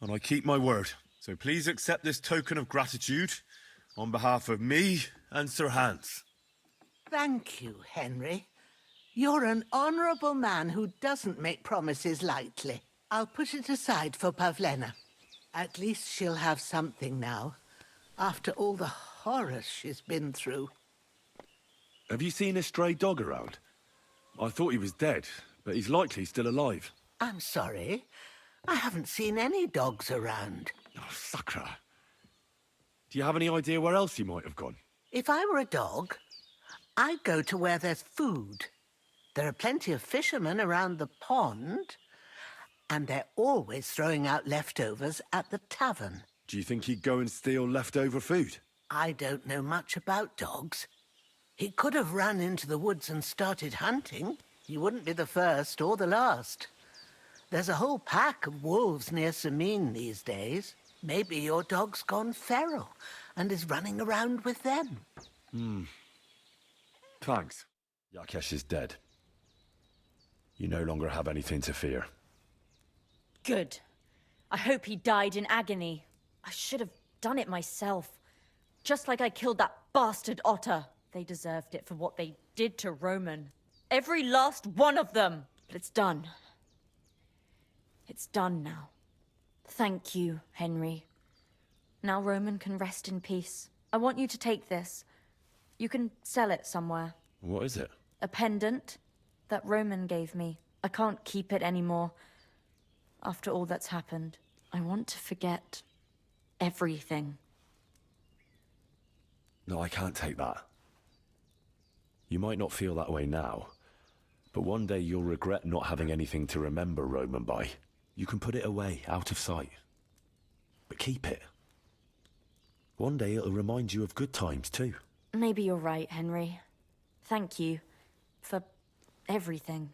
and I keep my word. So please accept this token of gratitude on behalf of me and Sir Hans. Thank you, Henry. You're an honourable man who doesn't make promises lightly. I'll put it aside for Pavlena. At least she'll have something now, after all the horrors she's been through. Have you seen a stray dog around? I thought he was dead, but he's likely still alive. I'm sorry. I haven't seen any dogs around. Oh, Sakra. Do you have any idea where else he might have gone? If I were a dog, I'd go to where there's food. There are plenty of fishermen around the pond, and they're always throwing out leftovers at the tavern. Do you think he'd go and steal leftover food? I don't know much about dogs. He could have run into the woods and started hunting. He wouldn't be the first or the last. There's a whole pack of wolves near Sameen these days. Maybe your dog's gone feral and is running around with them. Thanks. Yakesh is dead. You no longer have anything to fear. Good. I hope he died in agony. I should have done it myself. Just like I killed that bastard otter. They deserved it for what they did to Roman. Every last one of them. But it's done. It's done now. Thank you, Henry. Now Roman can rest in peace. I want you to take this. You can sell it somewhere. What is it? A pendant that Roman gave me. I can't keep it anymore. After all that's happened, I want to forget everything. No, I can't take that. You might not feel that way now, but one day you'll regret not having anything to remember Roman by. You can put it away, out of sight. But keep it. One day it'll remind you of good times too. Maybe you're right, Henry. Thank you for everything.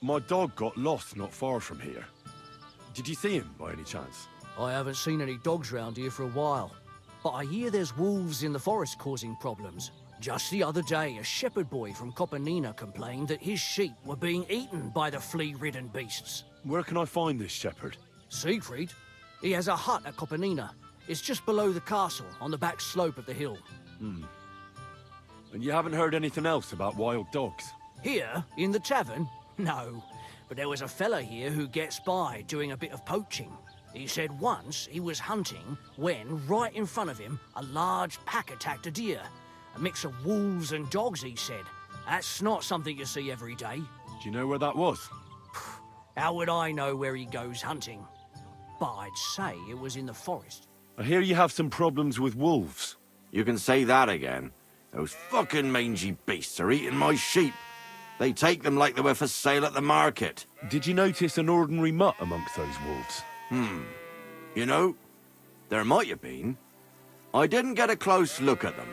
My dog got lost not far from here. Did you see him by any chance? I haven't seen any dogs round here for a while, but I hear there's wolves in the forest causing problems. Just the other day, a shepherd boy from Kopanina complained that his sheep were being eaten by the flea-ridden beasts. Where can I find this shepherd? Siegfried? He has a hut at Kopanina. It's just below the castle, on the back slope of the hill. And you haven't heard anything else about wild dogs? Here, in the tavern? No. But there was a fella here who gets by doing a bit of poaching. He said once he was hunting when, right in front of him, a large pack attacked a deer. A mix of wolves and dogs, he said. That's not something you see every day. Do you know where that was? How would I know where he goes hunting? But I'd say it was in the forest. I hear you have some problems with wolves. You can say that again. Those fucking mangy beasts are eating my sheep. They take them like they were for sale at the market. Did you notice an ordinary mutt amongst those wolves? You know, there might have been. I didn't get a close look at them,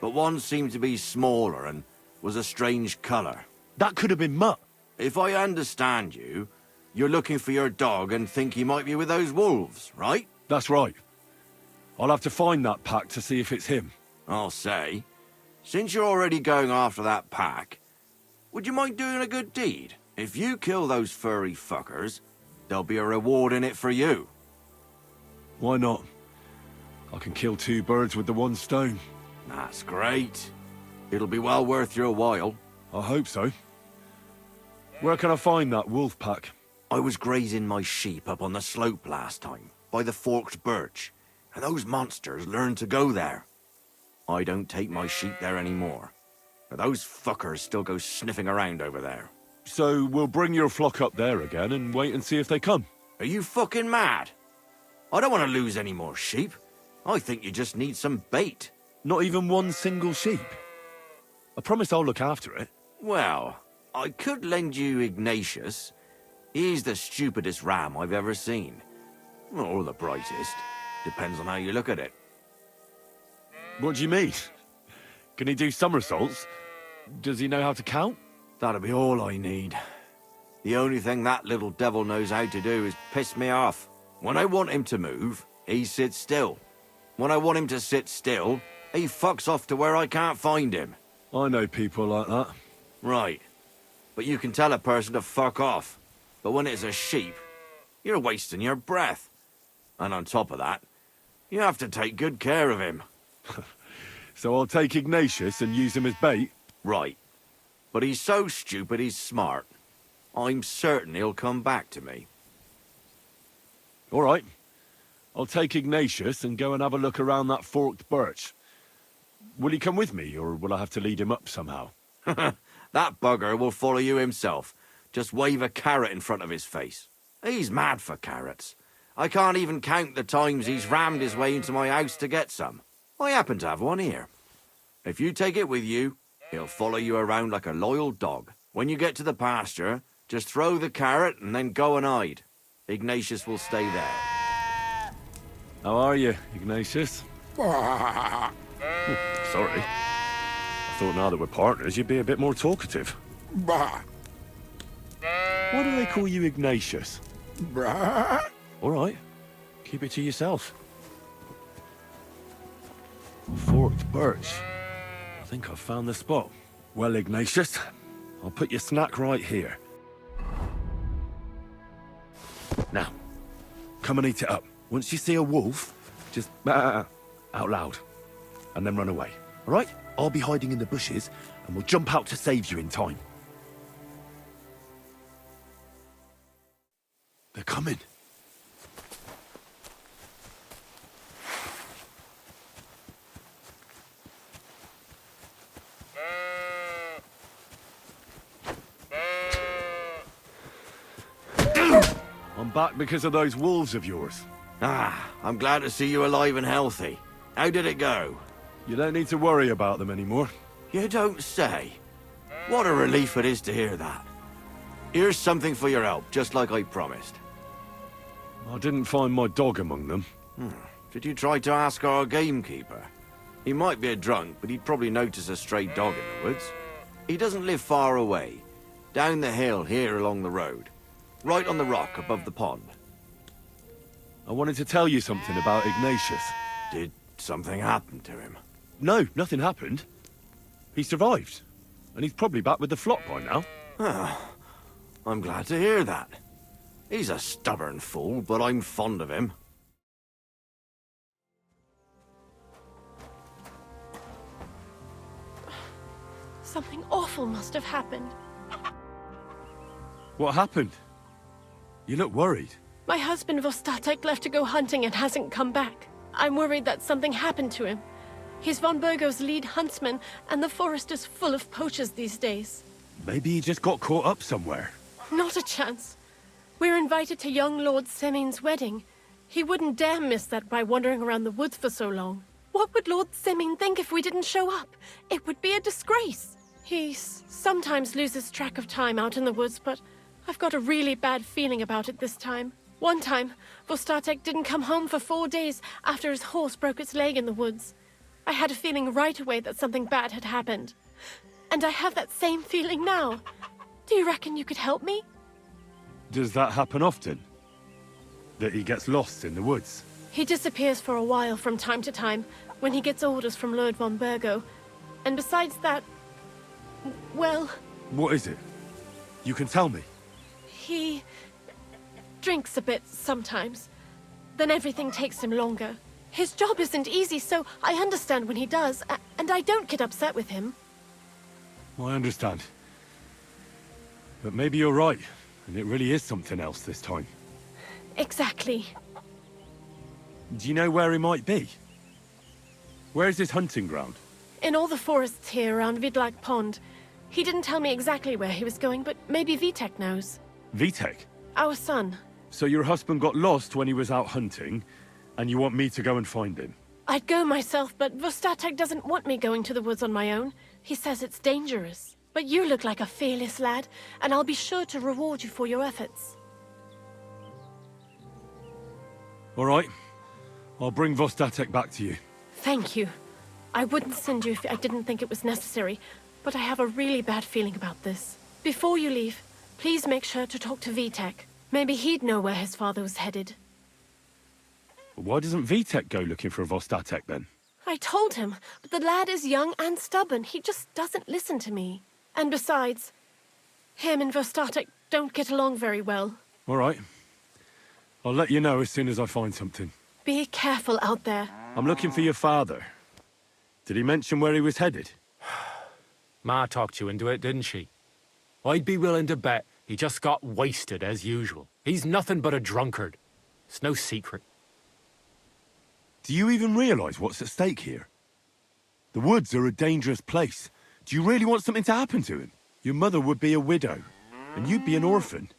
but one seemed to be smaller and was a strange colour. That could have been Mutt. If I understand you, you're looking for your dog and think he might be with those wolves, right? That's right. I'll have to find that pack to see if it's him. I'll say, since you're already going after that pack, would you mind doing a good deed? If you kill those furry fuckers, there'll be a reward in it for you. Why not? I can kill two birds with the one stone. That's great. It'll be well worth your while. I hope so. Where can I find that wolf pack? I was grazing my sheep up on the slope last time, by the forked birch, and those monsters learned to go there. I don't take my sheep there anymore, but those fuckers still go sniffing around over there. So we'll bring your flock up there again and wait and see if they come. Are you fucking mad? I don't want to lose any more sheep. I think you just need some bait. Not even one single sheep? I promise I'll look after it. Well, I could lend you Ignatius. He's the stupidest ram I've ever seen. Or the brightest. Depends on how you look at it. What do you mean? Can he do somersaults? Does he know how to count? That'll be all I need. The only thing that little devil knows how to do is piss me off. When I want him to move, he sits still. When I want him to sit still, he fucks off to where I can't find him. I know people like that. Right. But you can tell a person to fuck off. But when it's a sheep, you're wasting your breath. And on top of that, you have to take good care of him. So I'll take Ignatius and use him as bait? Right. But he's so stupid he's smart. I'm certain he'll come back to me. All right. I'll take Ignatius and go and have a look around that forked birch. Will he come with me, or will I have to lead him up somehow? That bugger will follow you himself. Just wave a carrot in front of his face. He's mad for carrots. I can't even count the times he's rammed his way into my house to get some. I happen to have one here. If you take it with you, he'll follow you around like a loyal dog. When you get to the pasture, just throw the carrot and then go and hide. Ignatius will stay there. How are you, Ignatius? Sorry. I thought now that we're partners, you'd be a bit more talkative. Why do they call you Ignatius? All right. Keep it to yourself. Forked birch. I think I've found the spot. Well, Ignatius, I'll put your snack right here. Now, come and eat it up. Once you see a wolf, just out loud, and then run away. All right? I'll be hiding in the bushes, and we'll jump out to save you in time. They're coming. I'm back because of those wolves of yours. Ah, I'm glad to see you alive and healthy. How did it go? You don't need to worry about them anymore. You don't say. What a relief it is to hear that. Here's something for your help, just like I promised. I didn't find my dog among them. Did you try to ask our gamekeeper? He might be a drunk, but he'd probably notice a stray dog in the woods. He doesn't live far away. Down the hill here along the road. Right on the rock above the pond. I wanted to tell you something about Ignatius. Did something happen to him? No, nothing happened. He survived. And he's probably back with the flock by now. Ah, I'm glad to hear that. He's a stubborn fool, but I'm fond of him. Something awful must have happened. What happened? You look worried. My husband Vostatek left to go hunting and hasn't come back. I'm worried that something happened to him. He's von Burgo's lead huntsman, and the forest is full of poachers these days. Maybe he just got caught up somewhere. Not a chance. We're invited to young Lord Semin's wedding. He wouldn't dare miss that by wandering around the woods for so long. What would Lord Semin think if we didn't show up? It would be a disgrace. He sometimes loses track of time out in the woods, but I've got a really bad feeling about it this time. One time, Vostatek didn't come home for 4 days after his horse broke its leg in the woods. I had a feeling right away that something bad had happened. And I have that same feeling now. Do you reckon you could help me? Does that happen often? That he gets lost in the woods? He disappears for a while from time to time when he gets orders from Lord von Burgo. And besides that, well... What is it? You can tell me. He drinks a bit sometimes. Then everything takes him longer. His job isn't easy, so I understand when he does, and I don't get upset with him. I understand. But maybe you're right, and it really is something else this time. Exactly. Do you know where he might be? Where's his hunting ground? In all the forests here around Vidlak Pond. He didn't tell me exactly where he was going, but maybe Vitek knows. Vitek? Our son. So your husband got lost when he was out hunting, and you want me to go and find him? I'd go myself, but Vostatek doesn't want me going to the woods on my own. He says it's dangerous. But you look like a fearless lad, and I'll be sure to reward you for your efforts. All right. I'll bring Vostatek back to you. Thank you. I wouldn't send you if I didn't think it was necessary, but I have a really bad feeling about this. Before you leave, please make sure to talk to Vitek. Maybe he'd know where his father was headed. Why doesn't Vitek go looking for Vostatek then? I told him, but the lad is young and stubborn. He just doesn't listen to me. And besides, him and Vostatek don't get along very well. All right. I'll let you know as soon as I find something. Be careful out there. I'm looking for your father. Did he mention where he was headed? Ma talked you into it, didn't she? I'd be willing to bet he just got wasted as usual. He's nothing but a drunkard. It's no secret. Do you even realise what's at stake here? The woods are a dangerous place. Do you really want something to happen to him? Your mother would be a widow, and you'd be an orphan.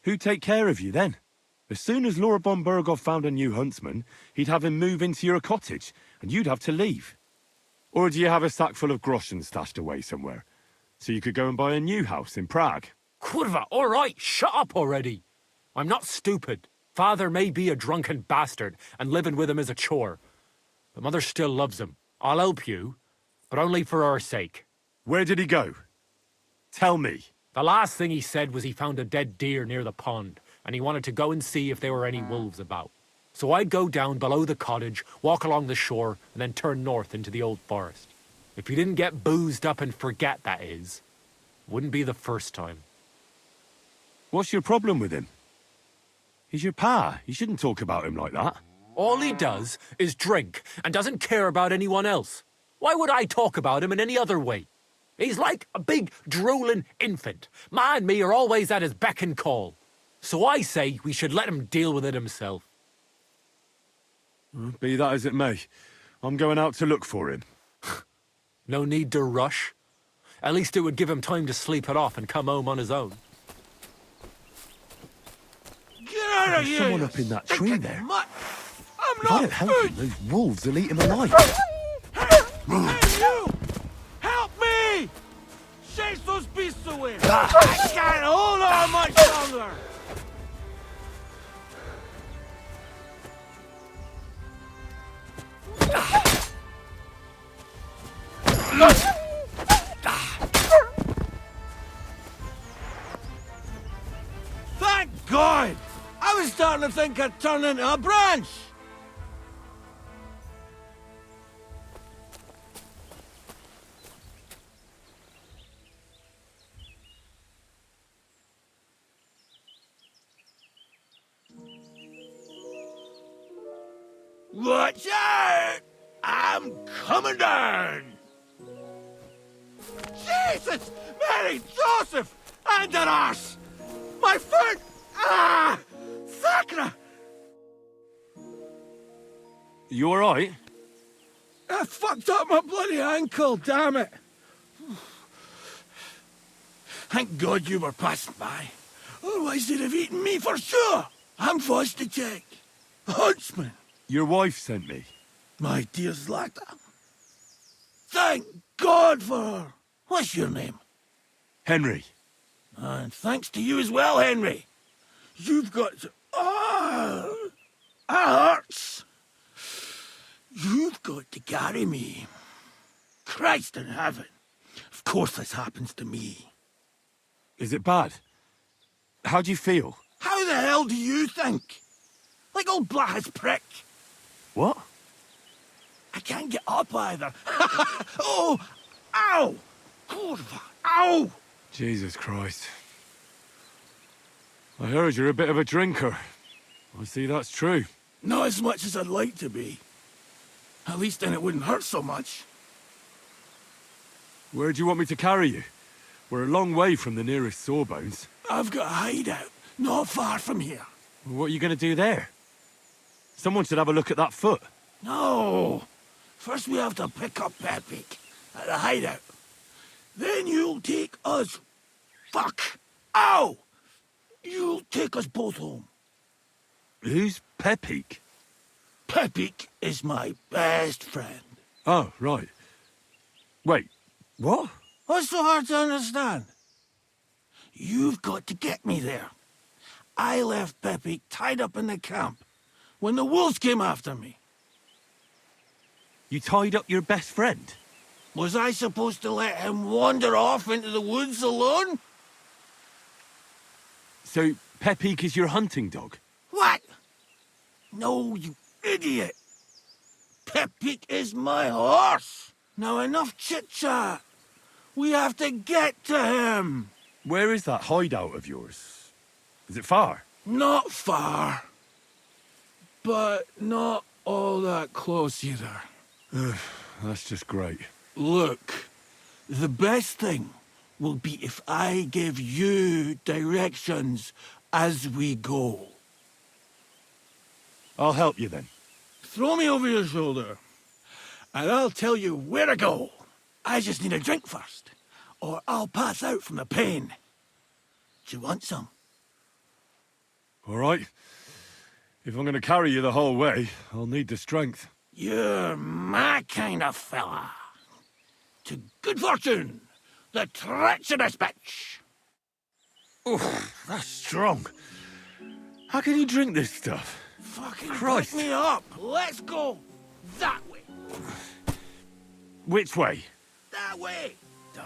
Who'd take care of you then? As soon as Lord von Berghoff found a new huntsman, he'd have him move into your cottage, and you'd have to leave. Or do you have a sack full of groschen stashed away somewhere, so you could go and buy a new house in Prague? Kurva, all right, shut up already. I'm not stupid. Father may be a drunken bastard, and living with him is a chore. But Mother still loves him. I'll help you, but only for our sake. Where did he go? Tell me. The last thing he said was he found a dead deer near the pond, and he wanted to go and see if there were any wolves about. So I'd go down below the cottage, walk along the shore, and then turn north into the old forest. If you didn't get boozed up and forget, that is. Wouldn't be the first time. What's your problem with him? He's your pa. You shouldn't talk about him like that. All he does is drink and doesn't care about anyone else. Why would I talk about him in any other way? He's like a big, drooling infant. Ma and me are always at his beck and call. So I say we should let him deal with it himself. Be that as it may, I'm going out to look for him. No need to rush. At least it would give him time to sleep it off and come home on his own. Get out of There's here! someone up in that tree there. Mutt! I'm If I not don't help him, those wolves will eat him alive. Hey, you! Help me! Chase those beasts away! I can't hold on much longer! Thank God! I was starting to think I'd turn into a branch! Watch out! I'm coming down! Jesus! Mary, Joseph! And an arse! My foot! Ah! Sacra! You alright? I fucked up my bloody ankle, damn it! Thank God you were passing by. Otherwise they'd have eaten me for sure! I'm forced to check. Huntsman! Your wife sent me. My dear Zlata. Thank God for her. What's your name? Henry. And thanks to you as well, Henry. You've got to... Ah! That hurts. You've got to carry me. Christ in heaven. Of course this happens to me. Is it bad? How do you feel? How the hell do you think? Like old Black's prick. What? I can't get up either. Oh! Ow! Kurva! Ow! Jesus Christ. I heard you're a bit of a drinker. I see that's true. Not as much as I'd like to be. At least then it wouldn't hurt so much. Where do you want me to carry you? We're a long way from the nearest sawbones. I've got a hideout, not far from here. What are you going to do there? Someone should have a look at that foot. No! First we have to pick up Pepik at the hideout. Then you'll take us... Fuck! Ow! You'll take us both home. Who's Pepik? Pepik is my best friend. Oh, right. Wait, what? What's so hard to understand? You've got to get me there. I left Pepik tied up in the camp when the wolves came after me. You tied up your best friend? Was I supposed to let him wander off into the woods alone? So, Pepik is your hunting dog? What? No, you idiot. Pepik is my horse. Now enough chit-chat. We have to get to him. Where is that hideout of yours? Is it far? Not far. But not all that close either. That's just great. Look, The best thing will be if I give you directions as we go. I'll help you then. Throw me over your shoulder, and I'll tell you where to go. I just need a drink first, or I'll pass out from the pain. Do you want some? All right. If I'm going to carry you the whole way, I'll need the strength. You're my kind of fella. To good fortune, the treacherous bitch. Oof, that's strong. How can you drink this stuff? Fucking Christ. pick me up. Let's go that way. Which way? That way.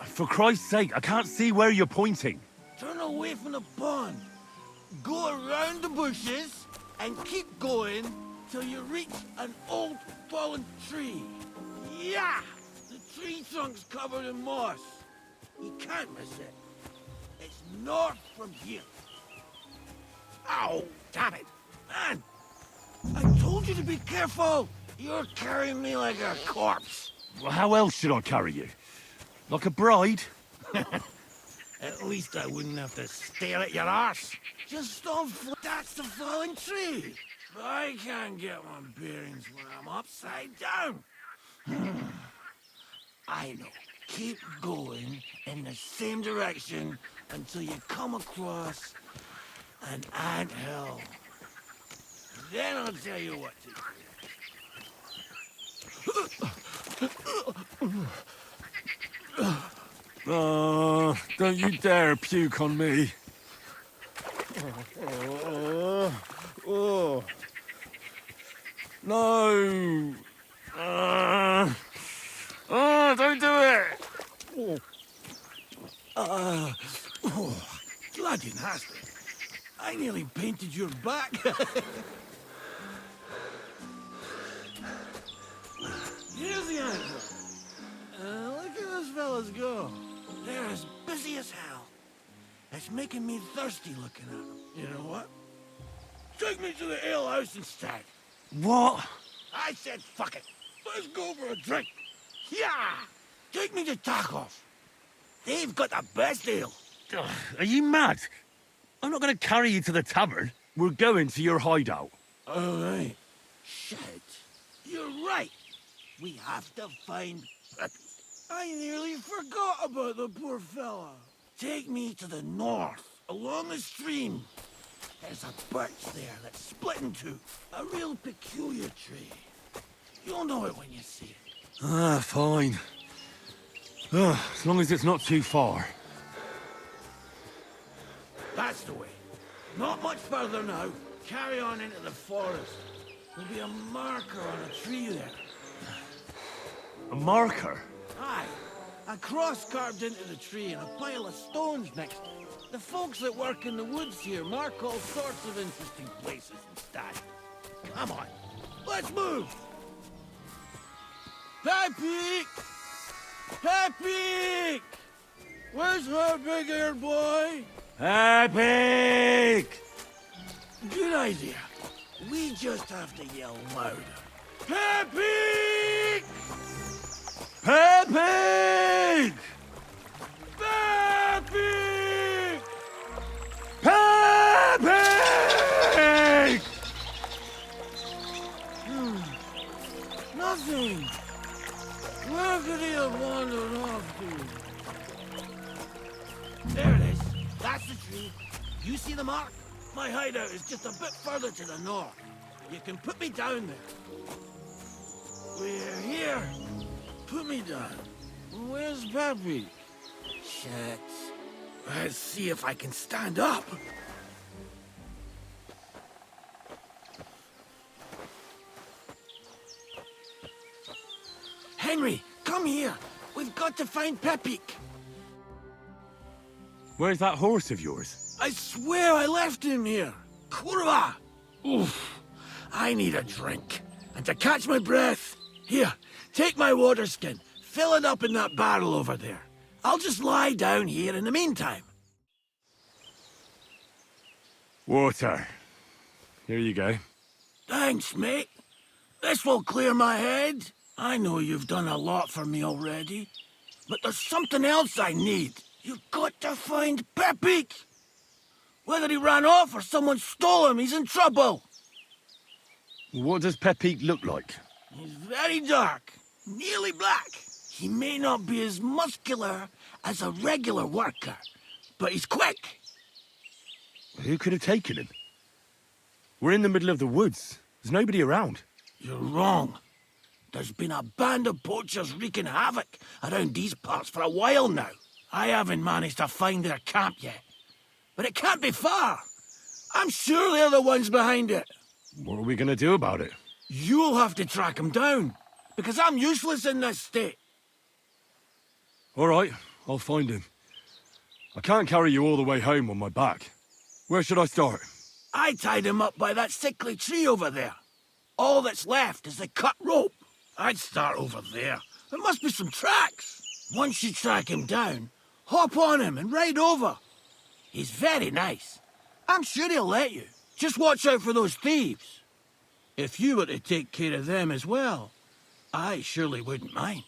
For Christ's sake, I can't see where you're pointing. Turn away from the pond. Go around the bushes and keep going till you reach an old fallen tree. Yeah! The tree trunk's covered in moss. You can't miss it. It's north from here. Ow! Damn it! Man! I told you to be careful! You're carrying me like a corpse. Well, how else should I carry you? Like a bride? At least I wouldn't have to stare at your arse. Just don't that's the fallen tree. I can't get my bearings when I'm upside down. I know. Keep going in the same direction until you come across an anthill. Then I'll tell you what to do. Don't you dare puke on me. No. Don't do it. Bloody nasty. I nearly painted your back. Here's the anthill. Look at those fellas go. They're as busy as hell. It's making me thirsty looking at them. You know what? Take me to the ale house instead. What? I said fuck it. Let's go for a drink. Yeah! Take me to Tarkov. They've got the best ale. Ugh, are you mad? I'm not going to carry you to the tavern. We're going to your hideout. All right. Shit. You're right. We have to find Peppy. I nearly forgot about the poor fella. Take me to the north, along the stream. There's a birch there that's split in two. A real peculiar tree. You'll know it when you see it. Fine. As long as it's not too far. That's the way. Not much further now. Carry on into the forest. There'll be a marker on a tree there. A marker? Aye. A cross carved into the tree and a pile of stones next to it. The folks that work in the woods here mark all sorts of interesting places instead. Come on. Let's move! Peppy! Peppy! Where's her big-eared boy? Epic! Good idea. We just have to yell louder. Peppy! Epic! Peppy! Epic! Nothing. Where could he have wandered off to? There it is. That's the tree. You see the mark? My hideout is just a bit further to the north. You can put me down there. We're here. Put me down. Where's Peppy? Shit. Let's see if I can stand up. Henry, come here. We've got to find Peppy. Where's that horse of yours? I swear I left him here. Kurwa! Oof. I need a drink. And to catch my breath, here, take my water skin. Fill it up in that barrel over there. I'll just lie down here in the meantime. Water. Here you go. Thanks, mate. This will clear my head. I know you've done a lot for me already. But there's something else I need. You've got to find Pepik. Whether he ran off or someone stole him, he's in trouble. What does Pepik look like? He's very dark, nearly black. He may not be as muscular as a regular worker, but he's quick. Who could have taken him? We're in the middle of the woods. There's nobody around. You're wrong. There's been a band of poachers wreaking havoc around these parts for a while now. I haven't managed to find their camp yet. But it can't be far. I'm sure they're the ones behind it. What are we going to do about it? You'll have to track them down, because I'm useless in this state. All right, I'll find him. I can't carry you all the way home on my back. Where should I start? I tied him up by that sickly tree over there. All that's left is the cut rope. I'd start over there. There must be some tracks. Once you track him down, hop on him and ride over. He's very nice. I'm sure he'll let you. Just watch out for those thieves. If you were to take care of them as well, I surely wouldn't mind.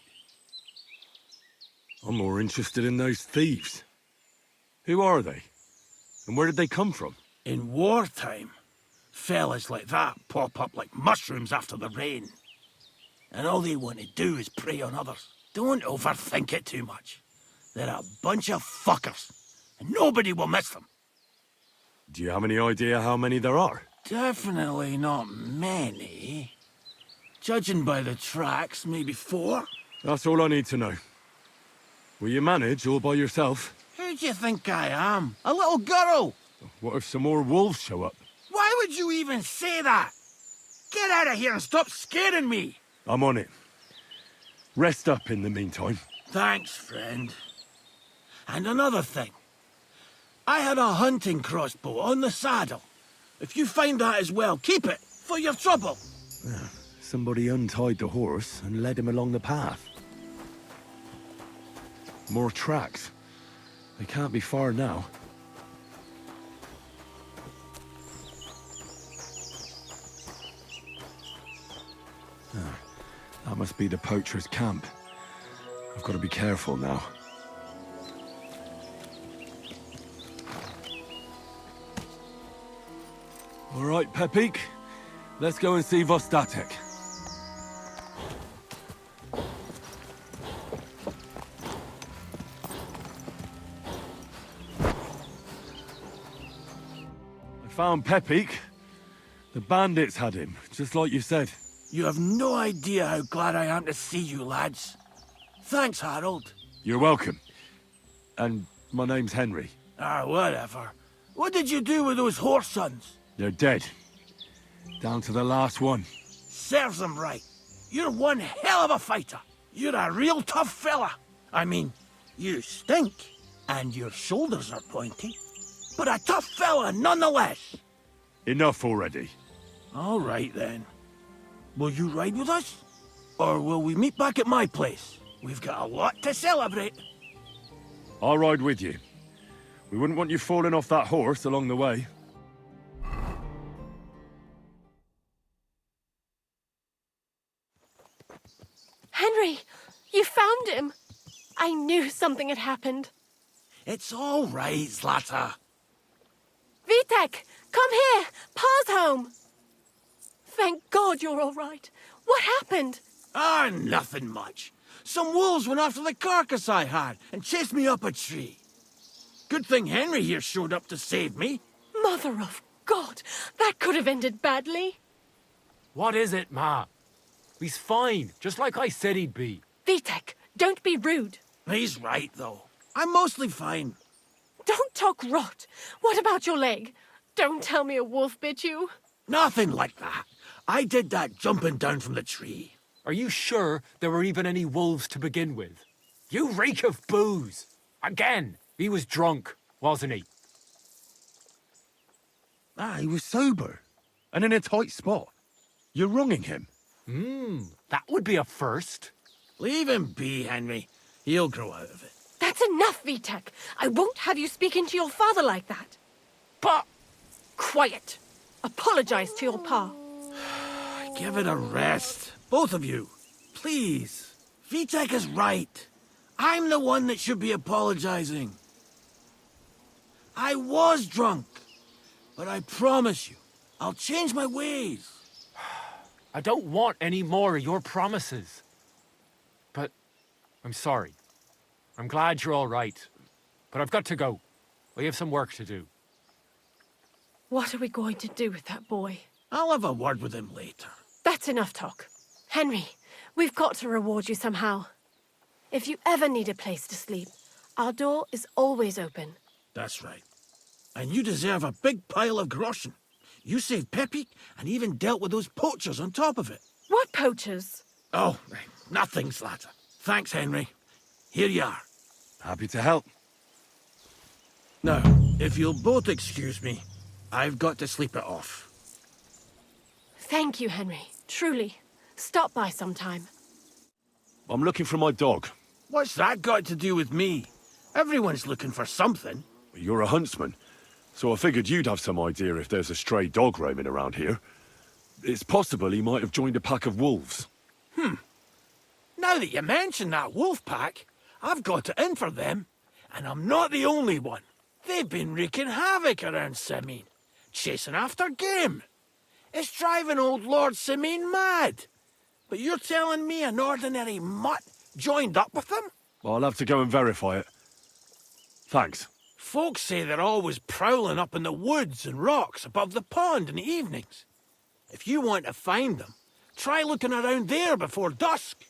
I'm more interested in those thieves. Who are they? And where did they come from? In wartime, fellas like that pop up like mushrooms after the rain. And all they want to do is prey on others. Don't overthink it too much. They're a bunch of fuckers, and nobody will miss them. Do you have any idea how many there are? Definitely not many. Judging by the tracks, maybe 4. That's all I need to know. Will you manage all by yourself? Who do you think I am? A little girl? What if some more wolves show up? Why would you even say that? Get out of here and stop scaring me! I'm on it. Rest up in the meantime. Thanks, friend. And another thing. I had a hunting crossbow on the saddle. If you find that as well, keep it, for your trouble. Somebody untied the horse and led him along the path. More tracks. They can't be far now. That must be the poacher's camp. I've got to be careful now. All right, Pepik. Let's go and see Vostatek. I found Pepik. The bandits had him, just like you said. You have no idea how glad I am to see you, lads. Thanks, Harold. You're welcome. And my name's Henry. Whatever. What did you do with those horse sons? They're dead. Down to the last one. Serves them right. You're one hell of a fighter. You're a real tough fella. I mean, you stink, and your shoulders are pointy. But a tough fella nonetheless. Enough already. All right, then. Will you ride with us? Or will we meet back at my place? We've got a lot to celebrate. I'll ride with you. We wouldn't want you falling off that horse along the way. Henry, you found him. I knew something had happened. It's all right, Zlata. Vitek, come here. Pa's home. Thank God you're all right. What happened? Nothing much. Some wolves went after the carcass I had and chased me up a tree. Good thing Henry here showed up to save me. Mother of God, that could have ended badly. What is it, Ma? He's fine, just like I said he'd be. Vitek, don't be rude. He's right, though. I'm mostly fine. Don't talk rot. What about your leg? Don't tell me a wolf bit you. Nothing like that. I did that jumping down from the tree. Are you sure there were even any wolves to begin with? You reek of booze. Again, he was drunk, wasn't he? He was sober. And in a tight spot. You're wronging him. That would be a first. Leave him be, Henry. He'll grow out of it. That's enough, Vitek. I won't have you speaking to your father like that. But... Quiet. Apologize to your pa. Give it a rest. Both of you. Please. Vitek is right. I'm the one that should be apologizing. I was drunk, but I promise you, I'll change my ways. I don't want any more of your promises. But I'm sorry. I'm glad you're all right. But I've got to go. We have some work to do. What are we going to do with that boy? I'll have a word with him later. That's enough talk. Henry, we've got to reward you somehow. If you ever need a place to sleep, our door is always open. That's right. And you deserve a big pile of groschen. You saved Peppy and even dealt with those poachers on top of it. What poachers? Oh, nothing, Slatter. Thanks, Henry. Here you are. Happy to help. Now, if you'll both excuse me, I've got to sleep it off. Thank you, Henry. Truly. Stop by sometime. I'm looking for my dog. What's that got to do with me? Everyone's looking for something. You're a huntsman, so I figured you'd have some idea if there's a stray dog roaming around here. It's possible he might have joined a pack of wolves. Now that you mention that wolf pack, I've got it in for them. And I'm not the only one. They've been wreaking havoc around Simeen, chasing after game. It's driving old Lord Simeen mad. But you're telling me an ordinary mutt joined up with them? I'll have to go and verify it. Thanks. Folks say they're always prowling up in the woods and rocks above the pond in the evenings. If you want to find them, try looking around there before dusk.